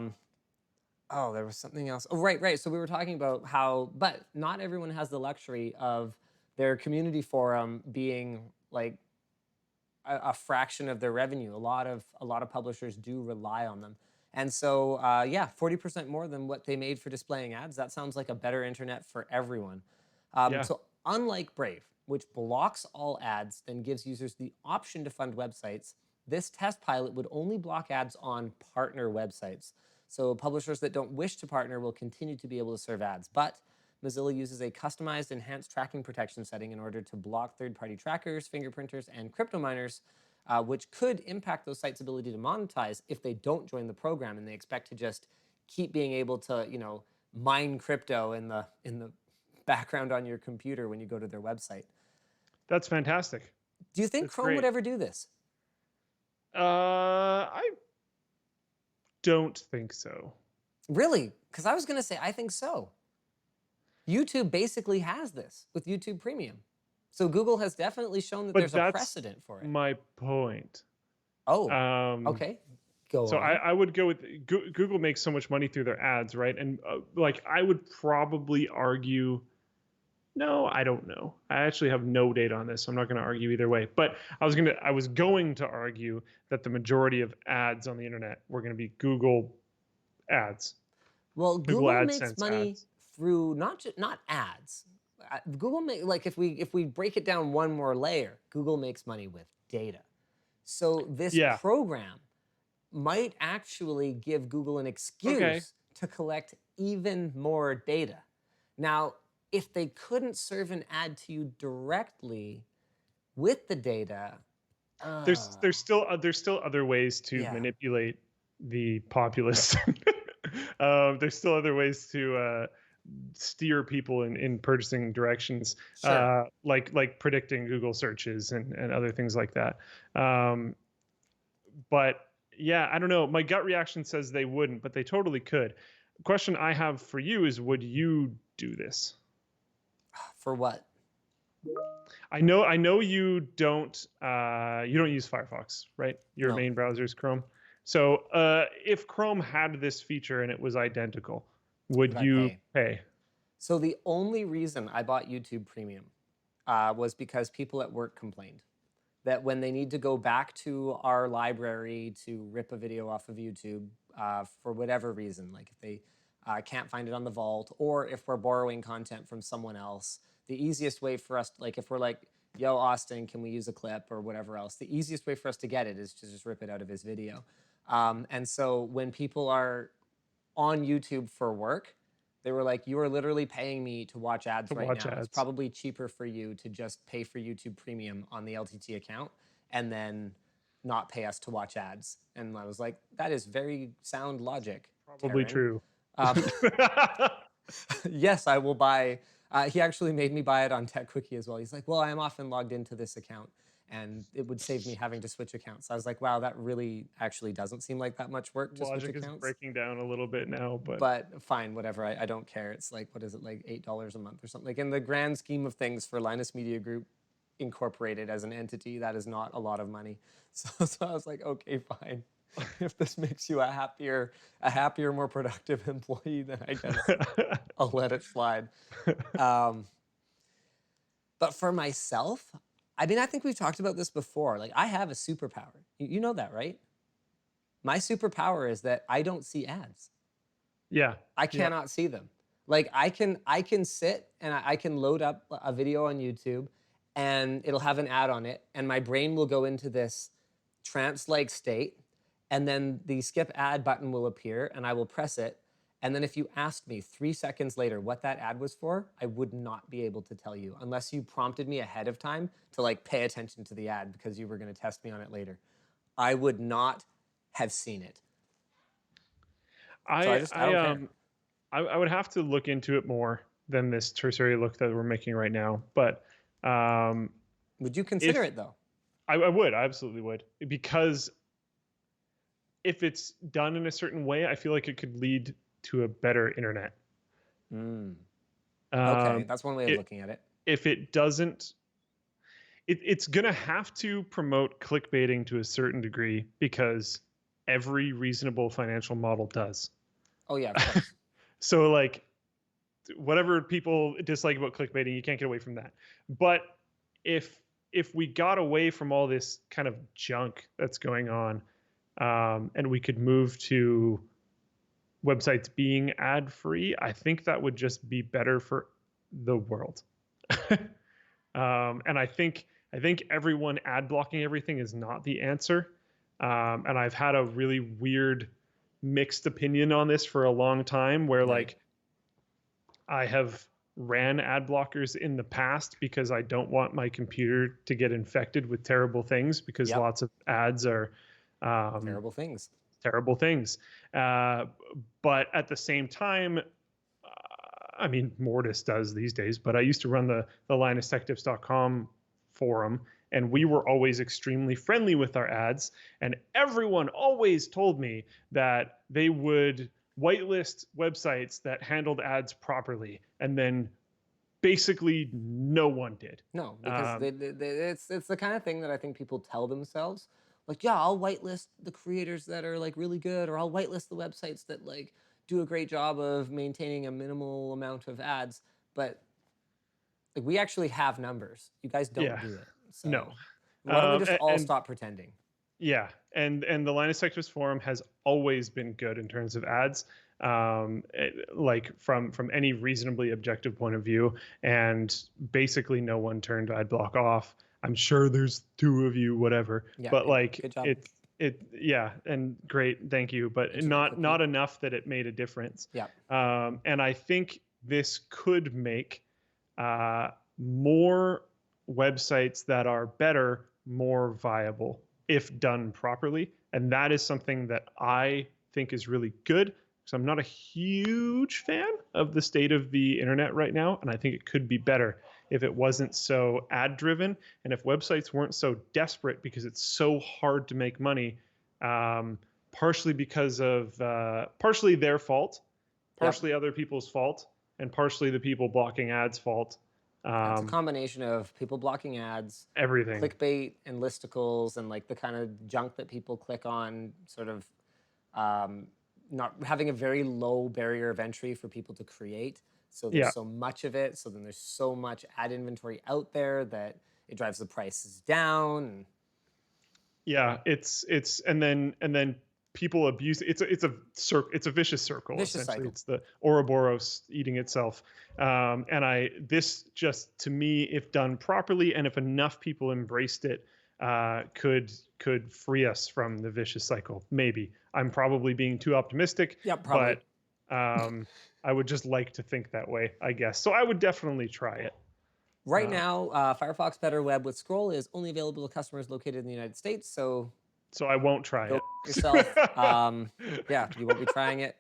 Speaker 2: Oh, there was something else. Oh, right. So we were talking about how, but not everyone has the luxury of their community forum being like a fraction of their revenue. A lot of publishers do rely on them. And so, yeah, 40% more than what they made for displaying ads. That sounds like a better internet for everyone. So unlike Brave, which blocks all ads, then gives users the option to fund websites, this test pilot would only block ads on partner websites. So publishers that don't wish to partner will continue to be able to serve ads. But Mozilla uses a customized enhanced tracking protection setting in order to block third-party trackers, fingerprinters, and crypto miners, which could impact those sites' ability to monetize if they don't join the program and they expect to just keep being able to, you know, mine crypto in the background on your computer when you go to their website.
Speaker 1: That's fantastic.
Speaker 2: Do you think Chrome would ever do this?
Speaker 1: I don't think so.
Speaker 2: Really? Because I was going to say I think so. YouTube basically has this with YouTube Premium. So Google has definitely shown that there's a precedent for it.
Speaker 1: My point.
Speaker 2: Oh, okay. Go on.
Speaker 1: So I would go with Google makes so much money through their ads, right? And like I would probably argue, no, I don't know. I actually have no data on this. So I'm not going to argue either way. But I was going to argue that the majority of ads on the internet were going to be Google ads.
Speaker 2: Well, Google makes money through not ads. Google if we break it down one more layer, Google makes money with data. So this program might actually give Google an excuse to collect even more data. Now, if they couldn't serve an ad to you directly with the data,
Speaker 1: there's still other ways to manipulate the populace. There's still other ways to steer people in purchasing directions, like predicting Google searches and other things like that. But yeah, I don't know. My gut reaction says they wouldn't, but they totally could. The question I have for you is, would you do this?
Speaker 2: For what?
Speaker 1: I know you don't use Firefox, right? Your main browser is Chrome. So if Chrome had this feature and it was identical, would you pay?
Speaker 2: So the only reason I bought YouTube Premium was because people at work complained that when they need to go back to our library to rip a video off of YouTube for whatever reason, like if they can't find it on the vault, or if we're borrowing content from someone else, the easiest way for us, like if we're like, yo, Austin, can we use a clip or whatever else, the easiest way for us to get it is to just rip it out of his video. And so when people are on YouTube for work, they were like, you are literally paying me to watch ads right now. It's probably cheaper for you to just pay for YouTube Premium on the LTT account and then not pay us to watch ads. And I was like, that is very sound logic.
Speaker 1: Probably
Speaker 2: Taryn.
Speaker 1: true.
Speaker 2: Yes, I will buy. He actually made me buy it on TechQuickie as well. He's like, well, I am often logged into this account, and it would save me having to switch accounts. I was like, wow, that really actually doesn't seem like that much work to switch
Speaker 1: Logic
Speaker 2: accounts.
Speaker 1: is breaking down a little bit now,
Speaker 2: but fine, whatever. I don't care. It's like, what is it, like $8 a month or something? Like in the grand scheme of things for Linus Media Group Incorporated as an entity, that is not a lot of money. So I was like, okay, fine. If this makes you a happier, more productive employee, then I guess I'll let it slide. But for myself, I mean, I think we've talked about this before. Like, I have a superpower. You know that, right? My superpower is that I don't see ads.
Speaker 1: Yeah.
Speaker 2: I cannot see them. Like, I can sit and I can load up a video on YouTube, and it'll have an ad on it, and my brain will go into this trance-like state. And then the skip ad button will appear, and I will press it. And then if you asked me 3 seconds later what that ad was for, I would not be able to tell you unless you prompted me ahead of time to like pay attention to the ad because you were going to test me on it later. I would not have seen it.
Speaker 1: I would have to look into it more than this tertiary look that we're making right now. But
Speaker 2: would you consider it though?
Speaker 1: I would. I absolutely would, because if it's done in a certain way, I feel like it could lead to a better internet.
Speaker 2: Okay, that's one way of looking at it.
Speaker 1: If it doesn't, it's going to have to promote clickbaiting to a certain degree because every reasonable financial model does.
Speaker 2: Oh, yeah, of course.
Speaker 1: So, like, whatever people dislike about clickbaiting, you can't get away from that. But if we got away from all this kind of junk that's going on, and we could move to websites being ad-free, I think that would just be better for the world. And I think everyone ad blocking everything is not the answer. And I've had a really weird mixed opinion on this for a long time, where like I have ran ad blockers in the past because I don't want my computer to get infected with terrible things, because lots of ads are terrible things. But at the same time, I mean, Mortis does these days, but I used to run the LinusTechTips.com forum, and we were always extremely friendly with our ads. And everyone always told me that they would whitelist websites that handled ads properly. And then basically no one did.
Speaker 2: No, because it's the kind of thing that I think people tell themselves. Like, yeah, I'll whitelist the creators that are like really good, or I'll whitelist the websites that like do a great job of maintaining a minimal amount of ads. But like, we actually have numbers. You guys don't do it. So
Speaker 1: no.
Speaker 2: Why don't we just all stop pretending?
Speaker 1: Yeah, and the Linus Tech Tips forum has always been good in terms of ads, like from any reasonably objective point of view, and basically no one turned ad block off. I'm sure there's 2 of you, whatever, but like yeah, and great, thank you, but not enough that it made a difference.
Speaker 2: Yeah.
Speaker 1: And I think this could make more websites that are better more viable if done properly, and that is something that I think is really good, because I'm not a huge fan of the state of the internet right now, and I think it could be better if it wasn't so ad driven, and if websites weren't so desperate because it's so hard to make money, partially because of partially their fault, partially other people's fault, and partially the people blocking ads' fault.
Speaker 2: It's a combination of people blocking ads,
Speaker 1: everything,
Speaker 2: clickbait and listicles, and like the kind of junk that people click on, sort of not having a very low barrier of entry for people to create. So there's so much of it. So then there's so much ad inventory out there that it drives the prices down.
Speaker 1: Yeah, it's and then people abuse it. It's a vicious circle. Essentially, it's the Ouroboros eating itself. And this just, to me, if done properly and if enough people embraced it, could free us from the vicious cycle. Maybe I'm probably being too optimistic.
Speaker 2: Yeah, probably.
Speaker 1: I would just like to think that way, I guess. So I would definitely try it.
Speaker 2: Right now, Firefox Better Web with Scroll is only available to customers located in the United States. So
Speaker 1: I won't try
Speaker 2: go
Speaker 1: it.
Speaker 2: yourself. Yeah, you won't be trying it.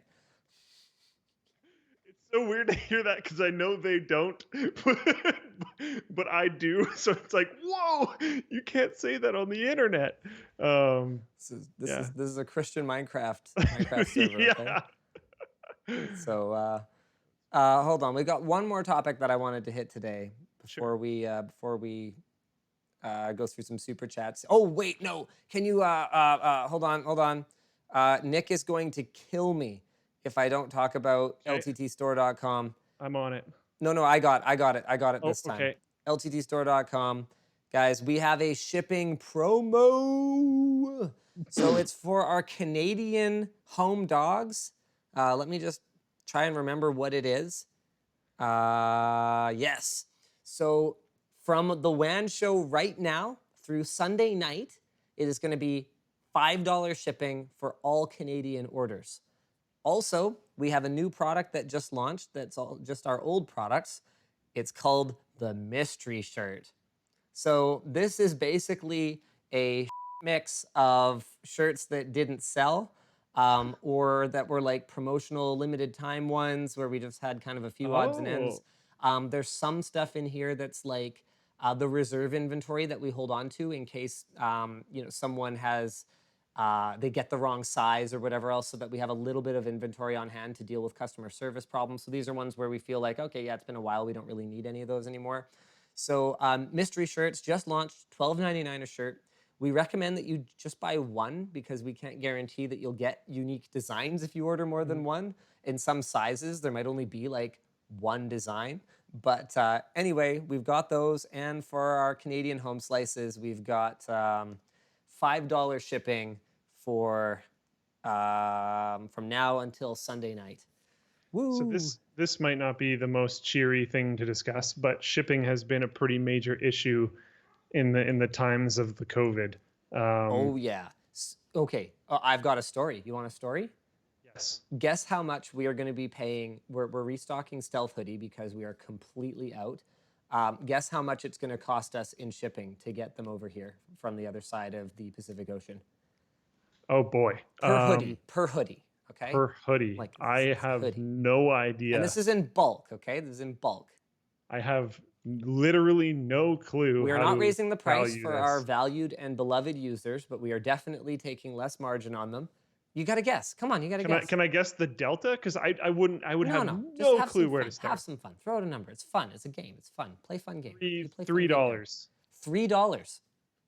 Speaker 1: It's so weird to hear that because I know they don't, but I do. So it's like, whoa, you can't say that on the internet.
Speaker 2: This is a Christian Minecraft server.
Speaker 1: Yeah.
Speaker 2: Okay? So hold on, we got one more topic that I wanted to hit today before we go through some super chats. Oh wait, no, can you hold on. Nick is going to kill me if I don't talk about LTTstore.com.
Speaker 1: I'm on it.
Speaker 2: No, I got it this time.
Speaker 1: Okay.
Speaker 2: LTTstore.com. Guys, we have a shipping promo. So it's for our Canadian home dogs. Let me just try and remember what it is. Yes. So from the WAN show right now through Sunday night, it is going to be $5 shipping for all Canadian orders. Also, we have a new product that just launched that's just our old products. It's called the Mystery Shirt. So this is basically a mix of shirts that didn't sell or that were like promotional limited time ones where we just had kind of a few odds and ends. There's some stuff in here that's like the reserve inventory that we hold on to in case someone has they get the wrong size or whatever else, so that we have a little bit of inventory on hand to deal with customer service problems. So these are ones where we feel like, okay, yeah, it's been a while, we don't really need any of those anymore. So mystery shirts just launched, $12.99 a shirt. We recommend that you just buy one because we can't guarantee that you'll get unique designs if you order more than one. In some sizes, there might only be like one design. But anyway, we've got those. And for our Canadian home slices, we've got $5 shipping for from now until Sunday night. Woo!
Speaker 1: So this might not be the most cheery thing to discuss, but shipping has been a pretty major issue in the times of the COVID.
Speaker 2: Oh yeah. Okay, I've got a story. You want a story?
Speaker 1: Yes.
Speaker 2: Guess how much we are going to be paying. We're restocking Stealth Hoodie because we are completely out. Guess how much it's going to cost us in shipping to get them over here from the other side of the Pacific Ocean.
Speaker 1: Oh boy.
Speaker 2: Per hoodie. Okay.
Speaker 1: Per hoodie.
Speaker 2: Like,
Speaker 1: I have no idea.
Speaker 2: And this is in bulk. Okay, this is in bulk.
Speaker 1: I have literally no clue.
Speaker 2: We are not raising the price for
Speaker 1: this.
Speaker 2: our valued and beloved users, but we are definitely taking less margin on them. You got to guess. Come on, you got to guess.
Speaker 1: Can I guess the delta? Because I would have
Speaker 2: no
Speaker 1: clue where to start.
Speaker 2: Have some fun. Throw out a number. It's fun. It's a game. It's fun. Play fun game.
Speaker 1: $3.
Speaker 2: $3.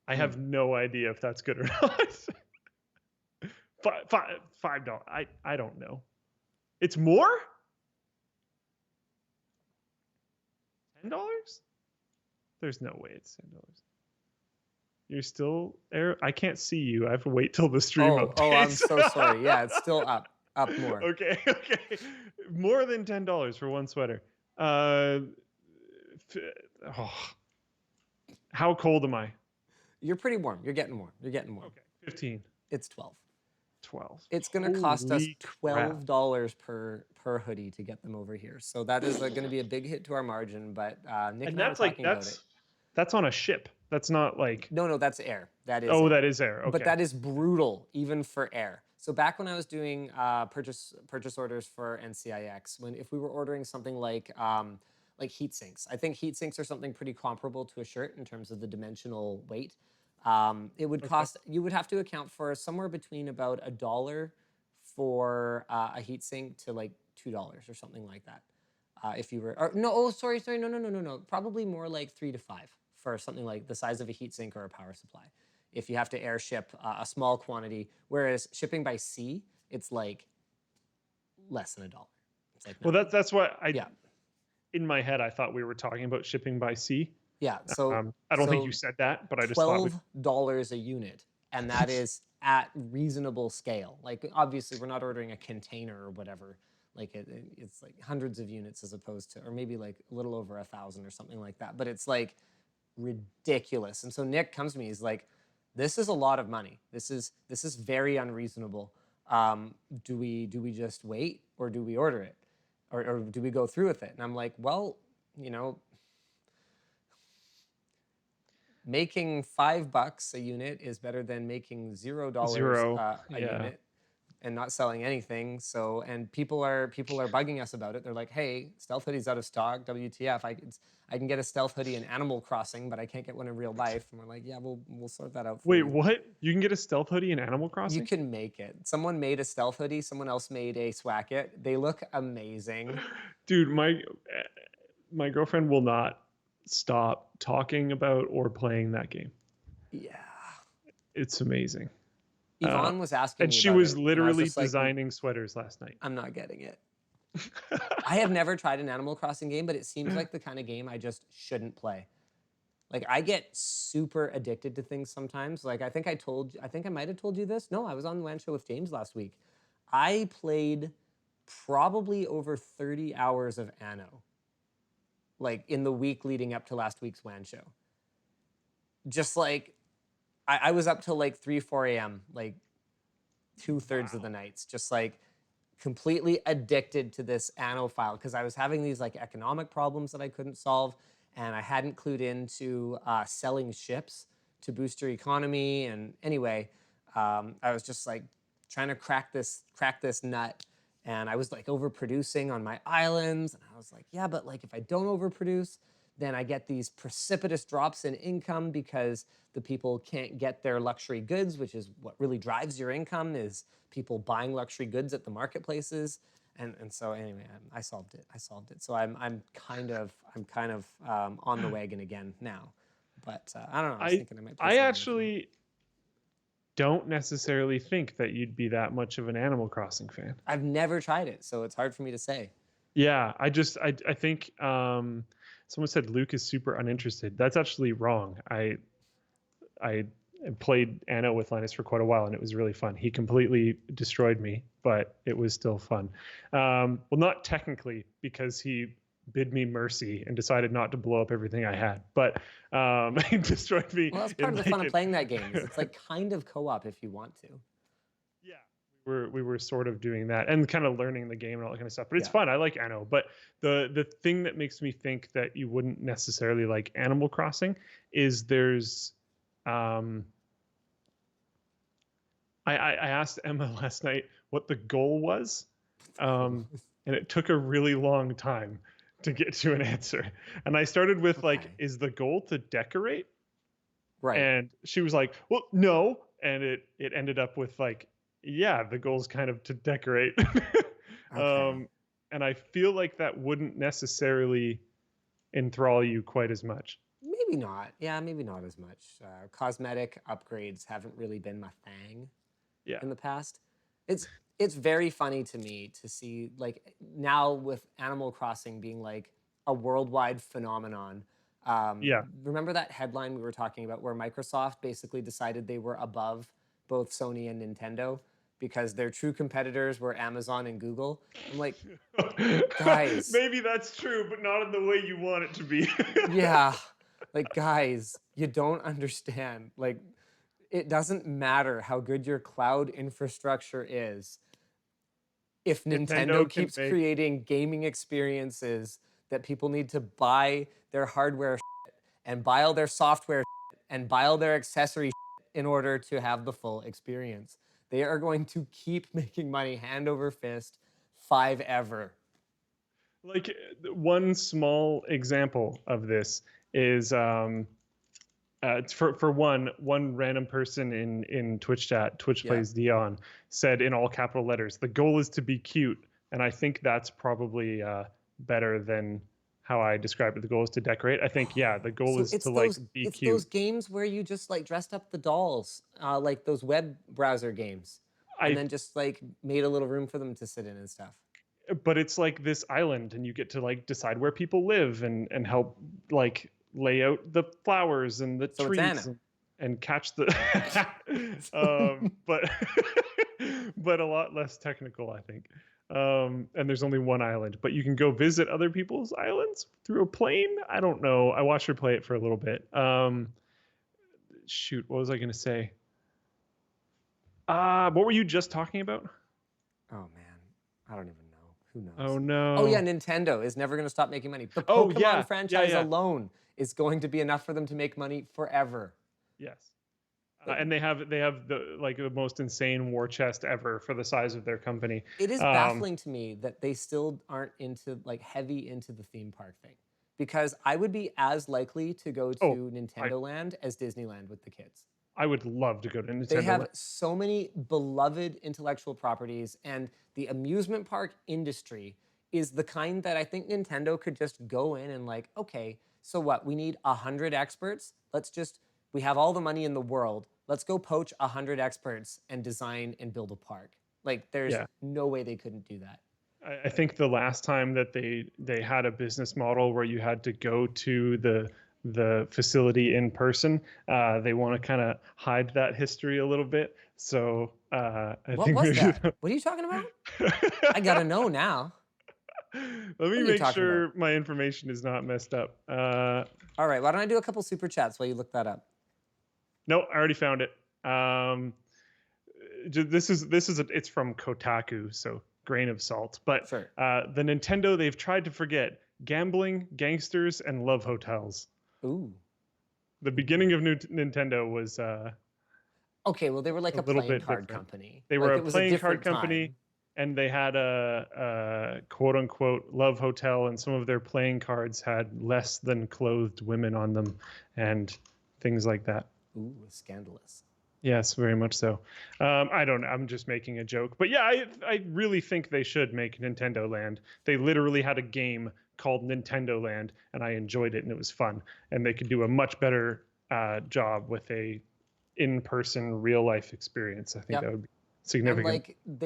Speaker 1: I have no idea if that's good or not. $5. I don't know. It's more? $10? There's no way it's $10. You're still there? I can't see you. I have to wait till the stream updates.
Speaker 2: Oh, I'm so sorry. Yeah, it's still up more.
Speaker 1: Okay. More than $10 for one sweater. How cold am I?
Speaker 2: You're pretty warm. You're getting warm.
Speaker 1: Okay, 15.
Speaker 2: It's 12.
Speaker 1: 12.
Speaker 2: It's going to cost us $12 per hoodie to get them over here. So that is going to be a big hit to our margin. But Nick and I were talking about it.
Speaker 1: That's on a ship. That's not like...
Speaker 2: No, that's air. That is.
Speaker 1: Oh,
Speaker 2: air.
Speaker 1: That is air. Okay.
Speaker 2: But that is brutal, even for air. So back when I was doing purchase orders for NCIX, if we were ordering something like heat sinks, I think heat sinks are something pretty comparable to a shirt in terms of the dimensional weight. It would cost, you would have to account for somewhere between about $1 for a heat sink to like $2 or something like that. If you were, no, probably more like 3 to 5 for something like the size of a heat sink or a power supply. If you have to air ship a small quantity, whereas shipping by sea, it's like less than $1. It's like
Speaker 1: that's what in my head, I thought we were talking about shipping by sea.
Speaker 2: Yeah, so
Speaker 1: I don't think you said that, but I just thought
Speaker 2: $12 a unit, and that is at reasonable scale. Like obviously, we're not ordering a container or whatever. Like it's like hundreds of units as opposed to, or maybe like a little over 1,000 or something like that. But it's like ridiculous. And so Nick comes to me, he's like, "This is a lot of money. This is very unreasonable. Do we just wait, or do we order it, or do we go through with it? And I'm like, well, you know, making $5 a unit is better than making $0
Speaker 1: Zero.
Speaker 2: a
Speaker 1: Yeah.
Speaker 2: unit and not selling anything. So, and people are bugging us about it. They're like, hey, stealth hoodie's out of stock. WTF? I can get a stealth hoodie in Animal Crossing, but I can't get one in real life. And we're like, yeah, we'll sort that out for
Speaker 1: Wait,
Speaker 2: you.
Speaker 1: what? You can get a stealth hoodie in Animal Crossing?
Speaker 2: You can make it. Someone made a stealth hoodie. Someone else made a swacket. They look amazing.
Speaker 1: Dude, my girlfriend will not stop talking about or playing that game.
Speaker 2: Yeah.
Speaker 1: It's amazing.
Speaker 2: Yvonne was asking
Speaker 1: and
Speaker 2: me
Speaker 1: she
Speaker 2: about
Speaker 1: was
Speaker 2: it, and I
Speaker 1: literally
Speaker 2: just like,
Speaker 1: designing sweaters last night.
Speaker 2: I'm not getting it. I have never tried an Animal Crossing game, but it seems like the kind of game I just shouldn't play. Like, I get super addicted to things sometimes. Like, I think I might have told you this. No, I was on the WAN show with James last week. I played probably over 30 hours of ANNO, like in the week leading up to last week's WAN show. Just like, I was up till like 3, 4 a.m., like 2/3 of the nights, just like completely addicted to this ANNO file because I was having these like economic problems that I couldn't solve, and I hadn't clued into selling ships to boost your economy. And anyway, I was just like trying to crack this nut, and I was like overproducing on my islands, and I was like, yeah, but like if I don't overproduce, then I get these precipitous drops in income because the people can't get their luxury goods, which is what really drives your income, is people buying luxury goods at the marketplaces. And so anyway, I solved it. So I'm kind of on the wagon again now. But I don't know. I was thinking I might play
Speaker 1: I actually don't necessarily think that you'd be that much of an Animal Crossing fan.
Speaker 2: I've never tried it, so it's hard for me to say.
Speaker 1: Yeah, I think someone said Luke is super uninterested. That's actually wrong. I played ANNO with Linus for quite a while, and it was really fun. He completely destroyed me, but it was still fun. Well, not technically, because he bid me mercy and decided not to blow up everything I had, but he destroyed me.
Speaker 2: Well, that's part of the fun of playing that game. Is it's like kind of co-op if you want to.
Speaker 1: Yeah, we were sort of doing that and kind of learning the game and all that kind of stuff. But it's fun. I like ANNO. But the thing that makes me think that you wouldn't necessarily like Animal Crossing is there's I asked Emma last night what the goal was, and it took a really long time to get to an answer. And I started with like, is the goal to decorate?
Speaker 2: Right.
Speaker 1: And she was like, well, no. And it ended up with like, yeah, the goal is kind of to decorate. And I feel like that wouldn't necessarily enthrall you quite as much.
Speaker 2: Maybe not. Yeah, maybe not as much. Cosmetic upgrades haven't really been my thing in the past. It's very funny to me to see, like, now with Animal Crossing being like a worldwide phenomenon. Remember that headline we were talking about where Microsoft basically decided they were above both Sony and Nintendo because their true competitors were Amazon and Google? I'm like, guys.
Speaker 1: Maybe that's true, but not in the way you want it to be.
Speaker 2: Yeah. Like, guys, you don't understand. Like, it doesn't matter how good your cloud infrastructure is. If Nintendo keeps creating gaming experiences that people need to buy their hardware and buy all their software and buy all their accessory in order to have the full experience, they are going to keep making money hand over fist forever.
Speaker 1: Like, one small example of this is for one random person in Twitch chat, Twitch Plays Dion, said in all capital letters, the goal is to be cute. And I think that's probably better than how I described it. The goal is to decorate. I think, the goal is to like be cute.
Speaker 2: It's those games where you just like dressed up the dolls, like those web browser games, and then just like made a little room for them to sit in and stuff.
Speaker 1: But it's like this island, and you get to like decide where people live and help like lay out the flowers and the trees and catch the but a lot less technical, I think. And there's only one island, but you can go visit other people's islands through a plane. I don't know. I watched her play it for a little bit. Shoot, what was I going to say? What were you just talking about?
Speaker 2: Oh man, I don't even know. Who knows?
Speaker 1: Oh no.
Speaker 2: Oh yeah, Nintendo is never going to stop making money. The
Speaker 1: Oh,
Speaker 2: Pokemon
Speaker 1: yeah.
Speaker 2: franchise
Speaker 1: Yeah.
Speaker 2: alone is going to be enough for them to make money forever.
Speaker 1: Yes. And they have the most insane war chest ever for the size of their company.
Speaker 2: It is baffling to me that they still aren't into heavy into the theme park thing, because I would be as likely to go to Nintendo Land as Disneyland with the kids.
Speaker 1: I would love to go to Nintendo.
Speaker 2: They have so many beloved intellectual properties, and the amusement park industry is the kind that I think Nintendo could just go in and okay, so what? We need 100 experts. We have all the money in the world. Let's go poach 100 experts and design and build a park. There's no way they couldn't do that.
Speaker 1: I think the last time that they had a business model where you had to go to the facility in person, they want to kind of hide that history a little bit. So I think
Speaker 2: was that? What are you talking about? I gotta know now.
Speaker 1: Let me make sure my information is not messed up.
Speaker 2: All right, why don't I do a couple super chats while you look that up?
Speaker 1: No, I already found it. It's from Kotaku, so grain of salt. But
Speaker 2: sure.
Speaker 1: The Nintendo they've tried to forget: gambling, gangsters, and love hotels.
Speaker 2: Ooh.
Speaker 1: The beginning of Nintendo was.
Speaker 2: Okay, well, they were like a playing card company.
Speaker 1: They were a playing card company, and they had a quote unquote love hotel, and some of their playing cards had less than clothed women on them, and things like that.
Speaker 2: Ooh, scandalous.
Speaker 1: Yes, very much so. I don't know. I'm just making a joke. But yeah, I really think they should make Nintendo Land. They literally had a game called Nintendo Land, and I enjoyed it, and it was fun. And they could do a much better job with a in-person, real-life experience. I think that would be significant.
Speaker 2: And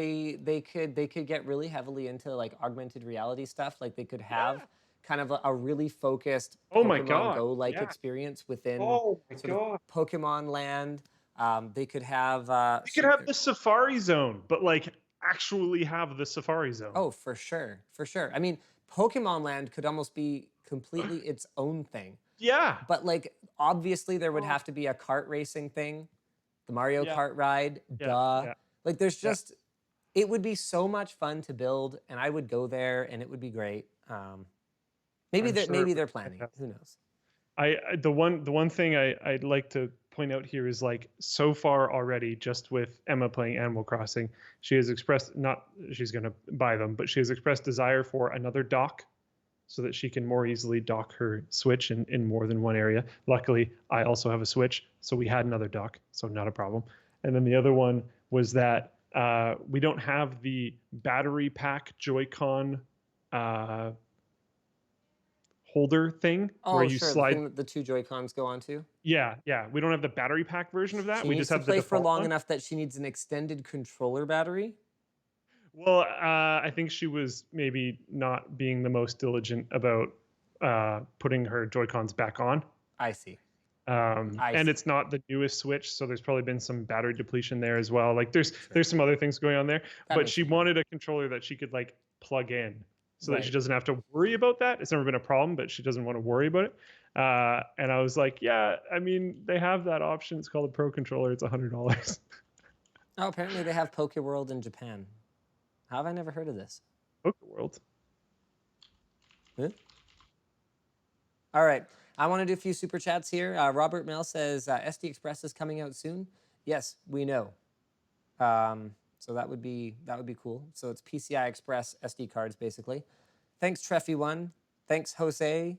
Speaker 2: they could get really heavily into augmented reality stuff. They could have kind of a really focused Pokemon Go-like experience within Pokemon Land. They could have
Speaker 1: they could have the Safari Zone, but actually have the Safari Zone.
Speaker 2: Oh, for sure. I mean, Pokemon Land could almost be completely its own thing.
Speaker 1: Yeah.
Speaker 2: But obviously there would have to be a kart racing thing, the Mario Kart ride. Duh. There's just it would be so much fun to build, and I would go there, and it would be great. Maybe they're planning. Who knows?
Speaker 1: The one thing I'd like to point out here is so far already, just with Emma playing Animal Crossing, she has expressed she's going to buy them, but she has expressed desire for another dock so that she can more easily dock her Switch in more than one area. Luckily, I also have a Switch, so we had another dock, so not a problem. And then the other one was that we don't have the battery pack Joy-Con holder thing where you slide
Speaker 2: the thing that the two Joy-Cons go onto.
Speaker 1: Yeah. We don't have the battery pack version of that. We just have the
Speaker 2: play for long
Speaker 1: one.
Speaker 2: enough that she needs an extended controller battery.
Speaker 1: Well, I think she was maybe not being the most diligent about putting her Joy-Cons back on.
Speaker 2: I see.
Speaker 1: And it's not the newest Switch, so there's probably been some battery depletion there as well. There's some other things going on there, but she wanted a controller that she could plug in, so that she doesn't have to worry about that. It's never been a problem, but she doesn't want to worry about it. And I was like, yeah, I mean, they have that option. It's called a Pro Controller. It's $100.
Speaker 2: Oh, apparently they have Pokeworld in Japan. How have I never heard of this?
Speaker 1: Pokeworld.
Speaker 2: Huh? All right. I want to do a few super chats here. Robert Mel says, SD Express is coming out soon. Yes, we know. So that would be cool. So it's PCI Express SD cards, basically. Thanks, Treffy1. Thanks, Jose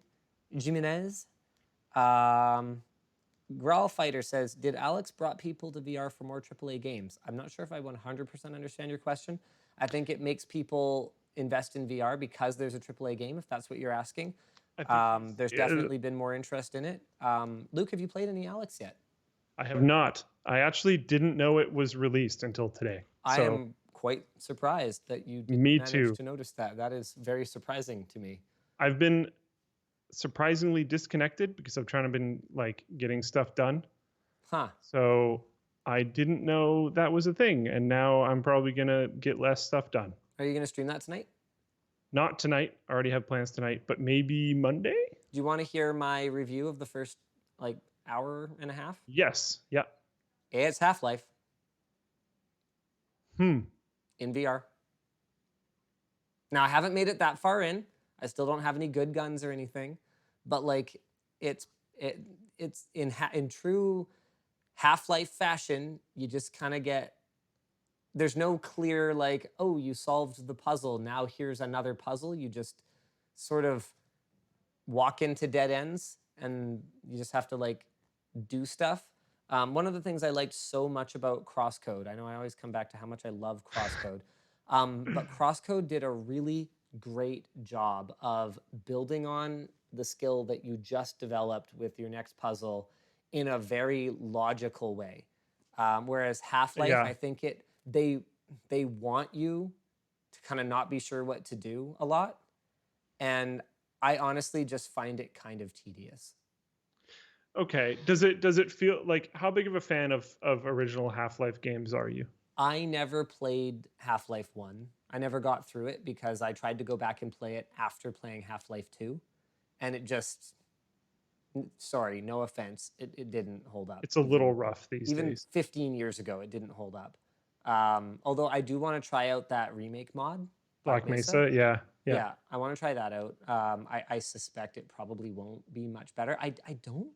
Speaker 2: Jimenez. Grawl Fighter says, did Alyx brought people to VR for more AAA games? I'm not sure if I 100% understand your question. I think it makes people invest in VR because there's a AAA game, if that's what you're asking. There's definitely been more interest in it. Luke, have you played any Alyx yet?
Speaker 1: I have not. I actually didn't know it was released until today.
Speaker 2: I am quite surprised that you didn't manage to notice that. That is very surprising to me.
Speaker 1: I've been surprisingly disconnected because I've trying to been getting stuff done.
Speaker 2: Huh.
Speaker 1: So I didn't know that was a thing, and now I'm probably gonna get less stuff done.
Speaker 2: Are you gonna stream that tonight?
Speaker 1: Not tonight. I already have plans tonight, but maybe Monday?
Speaker 2: Do you want to hear my review of the first hour and a half?
Speaker 1: Yes. Yeah.
Speaker 2: It's Half-Life. in VR. Now, I haven't made it that far in. I still don't have any good guns or anything, but like it's in true Half-Life fashion. You just kind of get, there's no clear like, oh, you solved the puzzle, now here's another puzzle. You just sort of walk into dead ends and you just have to like do stuff. One of the things I liked so much about Crosscode, I know I always come back to how much I love Crosscode, but Crosscode did a really great job of building on the skill that you just developed with your next puzzle in a very logical way. Whereas Half-Life,
Speaker 1: Yeah.
Speaker 2: I think they want you to kind of not be sure what to do a lot. And I honestly just find it kind of tedious.
Speaker 1: Okay. Does it feel like, how big of a fan of original Half-Life games are you?
Speaker 2: I never played Half-Life 1. I never got through it because I tried to go back and play it after playing Half-Life 2. And it just, sorry, no offense, it didn't hold up.
Speaker 1: It's a little rough these
Speaker 2: even
Speaker 1: days.
Speaker 2: 15 years ago, it didn't hold up. Although I do want to try out that remake mod.
Speaker 1: Black Mesa, yeah.
Speaker 2: Yeah, I want to try that out. I suspect it probably won't be much better. I don't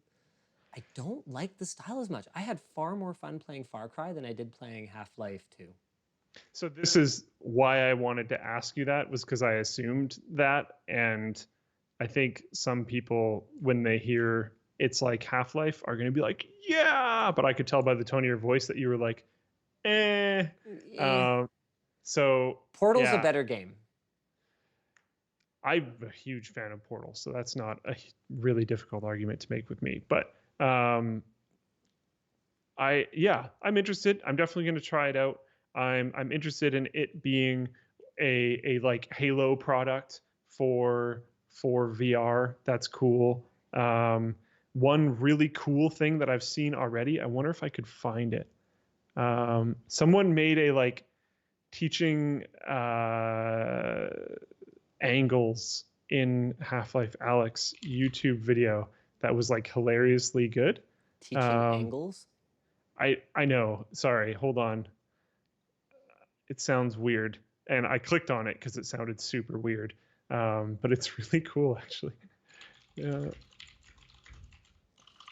Speaker 2: like the style as much. I had far more fun playing Far Cry than I did playing Half-Life 2.
Speaker 1: So this is why I wanted to ask you that, was because I assumed that. And I think some people, when they hear it's like Half-Life, are going to be like, yeah, but I could tell by the tone of your voice that you were like, eh. So
Speaker 2: Portal's a better game.
Speaker 1: I'm a huge fan of Portal, so that's not a really difficult argument to make with me. But I'm interested. I'm definitely going to try it out. I'm interested in it being a like Halo product for VR. That's cool. One really cool thing that I've seen already, I wonder if I could find it. Someone made a like teaching angles in Half-Life Alyx YouTube video that was like hilariously good.
Speaker 2: Teaching angles?
Speaker 1: I know. Sorry, hold on. It sounds weird. And I clicked on it because it sounded super weird. But it's really cool, actually. Yeah.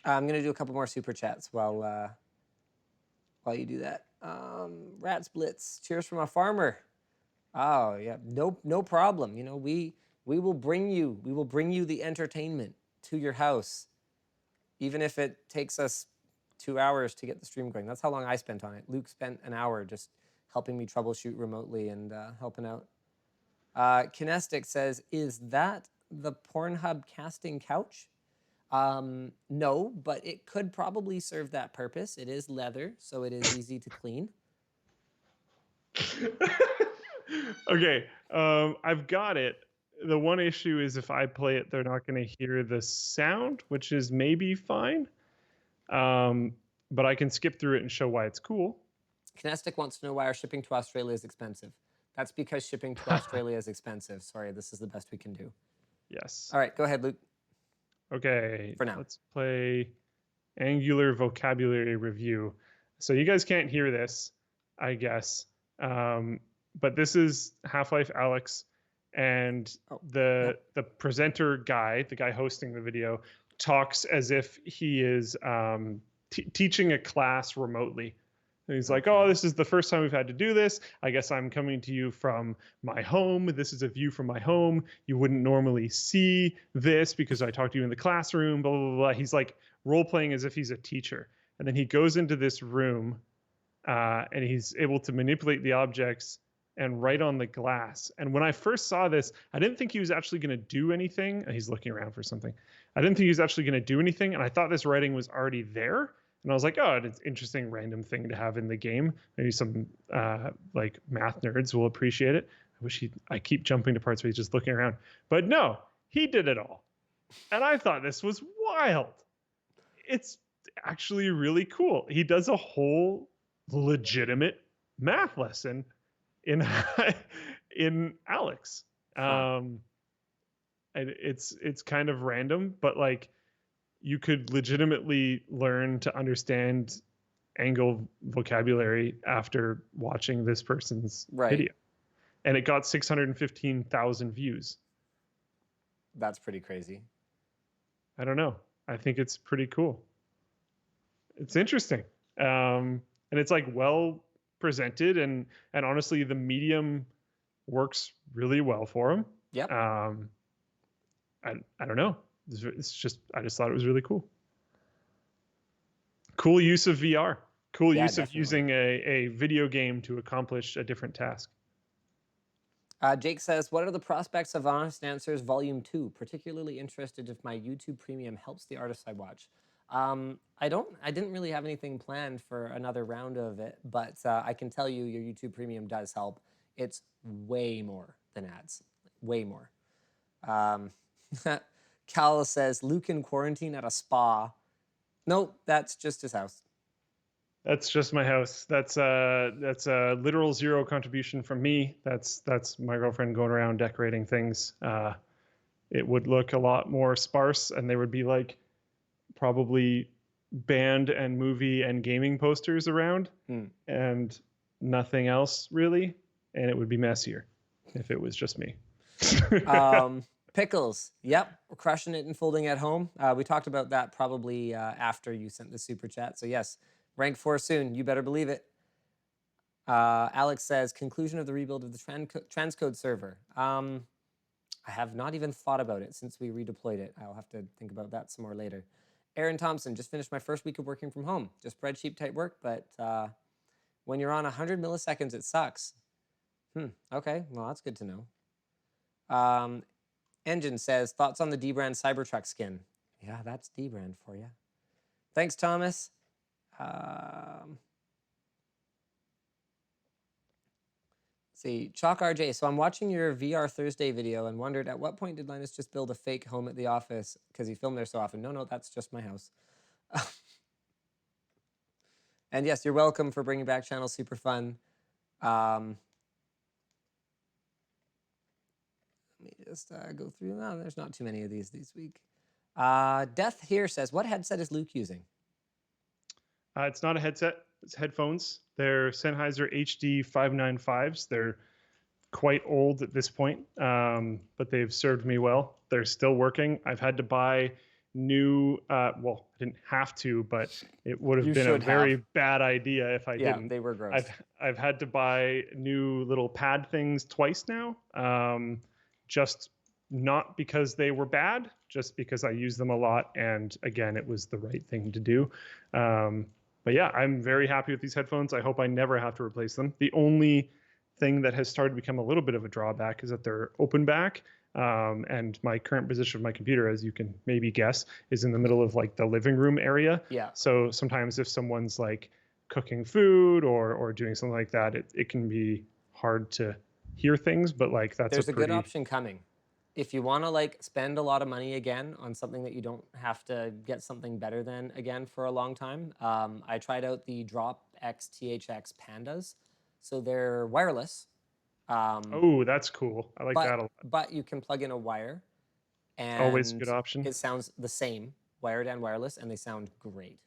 Speaker 2: I'm going to do a couple more super chats while you do that. Rats Blitz, cheers from a farmer. Oh, yeah, no problem. You know, we will bring you the entertainment to your house, even if it takes us 2 hours to get the stream going. That's how long I spent on it. Luke spent an hour just helping me troubleshoot remotely and helping out. Kinestic says, is that the Pornhub casting couch? No, but it could probably serve that purpose. It is leather, so it is easy to clean.
Speaker 1: Okay, I've got it. The one issue is if I play it, they're not going to hear the sound, which is maybe fine. But I can skip through it and show why it's cool.
Speaker 2: Kinestic wants to know why our shipping to Australia is expensive. That's because shipping to Australia is expensive. Sorry, this is the best we can do.
Speaker 1: Yes.
Speaker 2: All right, go ahead, Luke.
Speaker 1: Okay.
Speaker 2: For now.
Speaker 1: Let's play Angular Vocabulary Review. So you guys can't hear this, I guess. But this is Half-Life Alyx, and the presenter guy, the guy hosting the video, talks as if he is teaching a class remotely. And he's like, oh, this is the first time we've had to do this. I guess I'm coming to you from my home. This is a view from my home. You wouldn't normally see this because I talked to you in the classroom, blah, blah, blah. He's like role-playing as if he's a teacher. And then he goes into this room and he's able to manipulate the objects and write on the glass. And when I first saw this, I didn't think he was actually going to do anything. He's looking around for something. I didn't think he was actually going to do anything. And I thought this writing was already there. And I was like, oh, it's an interesting random thing to have in the game. Maybe some like math nerds will appreciate it. I keep jumping to parts where he's just looking around. But no, he did it all. And I thought this was wild. It's actually really cool. He does a whole legitimate math lesson in Alyx. And it's kind of random, but like you could legitimately learn to understand angle vocabulary after watching this person's video. And it got 615,000 views.
Speaker 2: That's pretty crazy.
Speaker 1: I don't know. I think it's pretty cool. It's interesting. And it's like well presented, and honestly, the medium works really well for him.
Speaker 2: Yep.
Speaker 1: I don't know. It's just, I just thought it was really cool. Cool use of VR. Cool use of using a video game to accomplish a different task.
Speaker 2: Jake says, what are the prospects of Honest Answers Volume 2? Particularly interested if my YouTube Premium helps the artists I watch. I didn't really have anything planned for another round of it, but I can tell you your YouTube Premium does help. It's way more than ads. Way more. Cal says, Luke in quarantine at a spa. Nope, that's just his house.
Speaker 1: That's just my house. That's a literal zero contribution from me. That's my girlfriend going around decorating things. It would look a lot more sparse, and there would be like probably band and movie and gaming posters around, and nothing else really. And it would be messier if it was just me.
Speaker 2: Pickles. Yep, we're crushing it in folding at home. We talked about that probably after you sent the super chat. So yes. Rank 4 soon, you better believe it. Alyx says, conclusion of the rebuild of the transcode server. I have not even thought about it since we redeployed it. I'll have to think about that some more later. Aaron Thompson, just finished my first week of working from home. Just spreadsheet type work, but when you're on 100 milliseconds, it sucks. Okay, well, that's good to know. Engine says, thoughts on the D-brand Cybertruck skin? Yeah, that's D-brand for you. Thanks, Thomas. See, Chalk RJ. So I'm watching your VR Thursday video and wondered at what point did Linus just build a fake home at the office because he filmed there so often? No, that's just my house. And yes, you're welcome for bringing back channel. Super fun. Let me just go through. No, there's not too many of these this week. Death here says, what headset is Luke using?
Speaker 1: It's not a headset. It's headphones. They're Sennheiser HD 595s. They're quite old at this point, but they've served me well. They're still working. I've had to buy new, well, I didn't have to, but it would have been a very bad idea if I didn't.
Speaker 2: Yeah, they were gross.
Speaker 1: I've had to buy new little pad things twice now, just not because they were bad, just because I use them a lot. And again, it was the right thing to do. But yeah, I'm very happy with these headphones. I hope I never have to replace them. The only thing that has started to become a little bit of a drawback is that they're open back. And my current position of my computer, as you can maybe guess, is in the middle of like the living room area.
Speaker 2: Yeah.
Speaker 1: So sometimes if someone's like cooking food or doing something like that, it can be hard to hear things. But like
Speaker 2: there's a good option coming. If you want to like spend a lot of money again on something that you don't have to get something better than again for a long time, I tried out the Drop X THX Pandas. So they're wireless.
Speaker 1: Oh, that's cool. I like that a lot.
Speaker 2: But you can plug in a wire. And
Speaker 1: always a good option.
Speaker 2: It sounds the same, wired and wireless, and they sound great.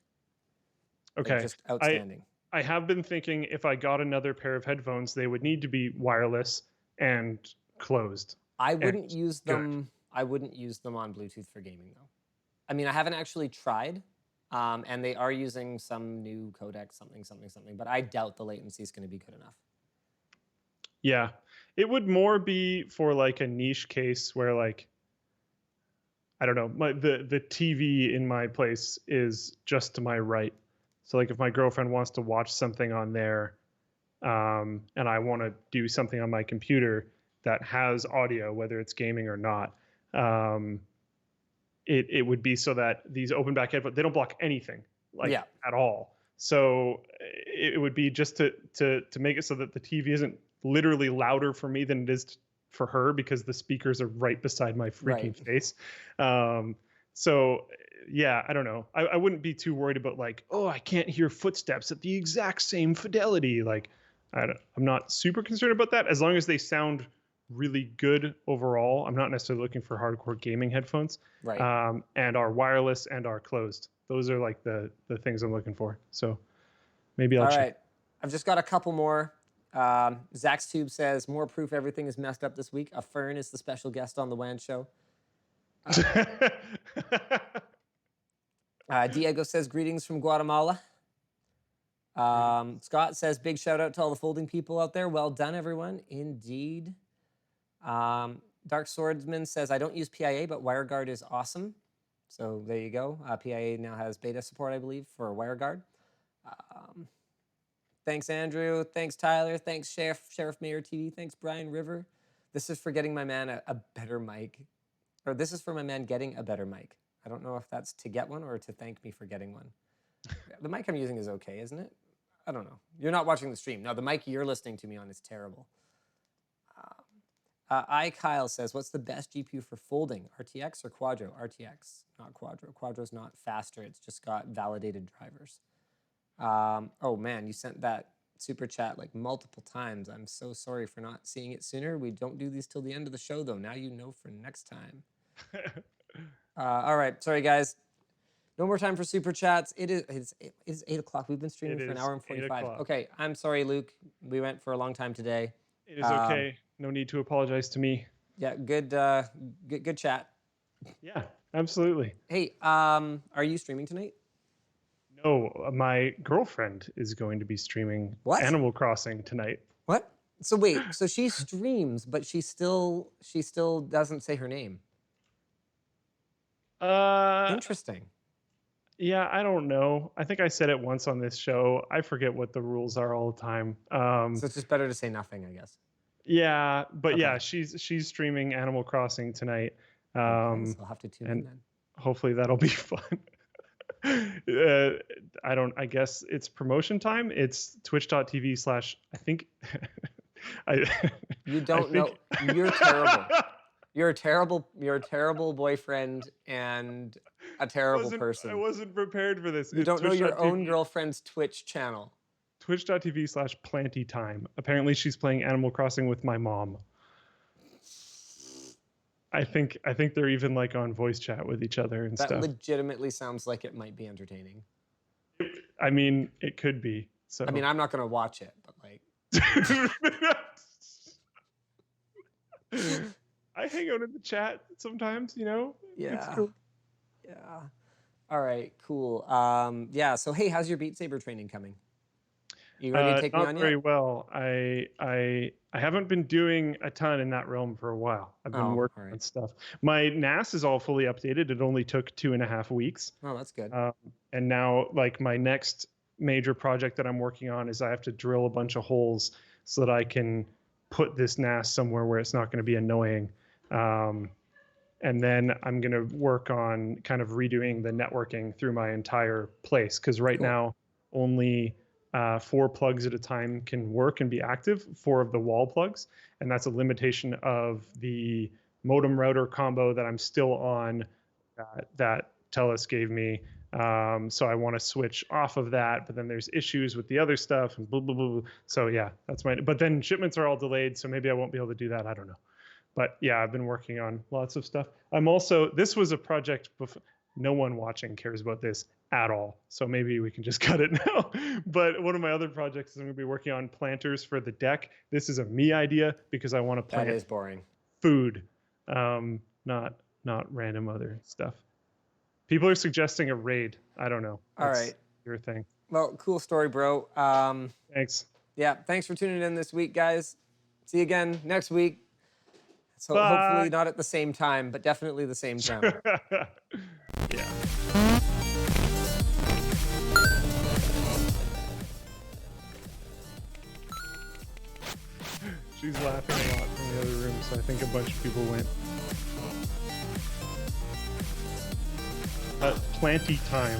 Speaker 1: Okay.
Speaker 2: They're just outstanding.
Speaker 1: I have been thinking if I got another pair of headphones, they would need to be wireless and closed.
Speaker 2: I wouldn't use them. I wouldn't use them on Bluetooth for gaming, though. I mean, I haven't actually tried, and they are using some new codec, something, but I doubt the latency is going to be good enough.
Speaker 1: Yeah, it would more be for like a niche case where like, I don't know, the TV in my place is just to my right. So like if my girlfriend wants to watch something on there, and I want to do something on my computer that has audio, whether it's gaming or not, it would be so that these open back headphones, they don't block anything at all. So it would be just to make it so that the TV isn't literally louder for me than it is for her because the speakers are right beside my freaking face. So yeah, I don't know. I wouldn't be too worried about like, oh, I can't hear footsteps at the exact same fidelity. Like, I'm not super concerned about that as long as they sound really good overall. I'm not necessarily looking for hardcore gaming headphones, and are wireless and are closed. Those are like the things I'm looking for. So Maybe I'll
Speaker 2: All
Speaker 1: check.
Speaker 2: right. I've just got a couple more. Zach's Tube says, more proof everything is messed up this week. A Fern is the special guest on the WAN show. Diego says, greetings from Guatemala. Scott says, big shout out to all the folding people out there. Well done, everyone. Indeed. Dark Swordsman says, I don't use PIA, but WireGuard is awesome. So there you go. PIA now has beta support, I believe, for WireGuard. Thanks, Andrew. Thanks, Tyler. Thanks, Sheriff Mayor TV. Thanks, Brian River. This is for getting my man a better mic. Or this is for my man getting a better mic. I don't know if that's to get one or to thank me for getting one. The mic I'm using is okay, isn't it? I don't know. You're not watching the stream. No, the mic you're listening to me on is terrible. Kyle says, what's the best GPU for folding? RTX or Quadro? RTX, not Quadro. Quadro's not faster. It's just got validated drivers. Oh man, you sent that super chat like multiple times. I'm so sorry for not seeing it sooner. We don't do these till the end of the show though. Now you know for next time. All right, sorry guys. No more time for super chats. It is 8 o'clock. We've been streaming for an hour and 45. Okay, I'm sorry, Luke. We went for a long time today.
Speaker 1: It is okay. No need to apologize to me.
Speaker 2: Yeah, good chat.
Speaker 1: Yeah, absolutely.
Speaker 2: Hey, are you streaming tonight?
Speaker 1: No, my girlfriend is going to be streaming Animal Crossing tonight.
Speaker 2: What? So wait, so she streams, but she still doesn't say her name. Interesting.
Speaker 1: Yeah, I don't know. I think I said it once on this show. I forget what the rules are all the time.
Speaker 2: So it's just better to say nothing, I guess.
Speaker 1: Yeah, but okay. Yeah, she's streaming Animal Crossing tonight.
Speaker 2: Okay, so I'll have to tune in then.
Speaker 1: Hopefully that'll be fun. I guess it's promotion time. It's twitch.tv/ I think
Speaker 2: you don't know. You're terrible. You're a terrible boyfriend and a terrible person.
Speaker 1: I wasn't prepared for this.
Speaker 2: You don't know your own girlfriend's Twitch channel.
Speaker 1: Twitch.tv/ Planty Time. Apparently she's playing Animal Crossing with my mom. I think they're even like on voice chat with each other and stuff.
Speaker 2: That legitimately sounds like it might be entertaining.
Speaker 1: I mean, it could be. So
Speaker 2: I mean, I'm not gonna watch it, but like
Speaker 1: I hang out in the chat sometimes, you know?
Speaker 2: Yeah.
Speaker 1: It's cool.
Speaker 2: Yeah. All right, cool. Yeah, so hey, how's your Beat Saber training coming? You ready to take me on yet?
Speaker 1: Not very well. I haven't been doing a ton in that realm for a while. I've been working on stuff. My NAS is all fully updated. It only took 2.5 weeks.
Speaker 2: Oh, that's good.
Speaker 1: And now, like, my next major project that I'm working on is I have to drill a bunch of holes so that I can put this NAS somewhere where it's not going to be annoying. And then I'm going to work on kind of redoing the networking through my entire place, because right now only 4 plugs at a time can work and be active, 4 of the wall plugs. And that's a limitation of the modem router combo that I'm still on that TELUS gave me. So I want to switch off of that, but then there's issues with the other stuff and blah, blah, blah. So yeah, but then shipments are all delayed. So maybe I won't be able to do that. I don't know. But yeah, I've been working on lots of stuff. This was a project before. No one watching cares about this at all. So maybe we can just cut it now. But one of my other projects is I'm going to be working on planters for the deck. This is a me idea because I want to plant
Speaker 2: that is boring.
Speaker 1: Food, not random other stuff. People are suggesting a raid. I don't know.
Speaker 2: All right.
Speaker 1: Your thing.
Speaker 2: Well, cool story, bro.
Speaker 1: Thanks.
Speaker 2: Yeah, thanks for tuning in this week, guys. See you again next week. So
Speaker 1: Bye.
Speaker 2: hopefully not at the same time, but definitely the same time.
Speaker 1: Yeah. She's laughing a lot from the other room, so I think a bunch of people went. Planty time.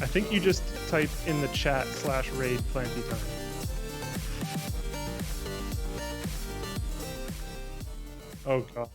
Speaker 1: I think you just type in the chat /raid planty time. Oh god.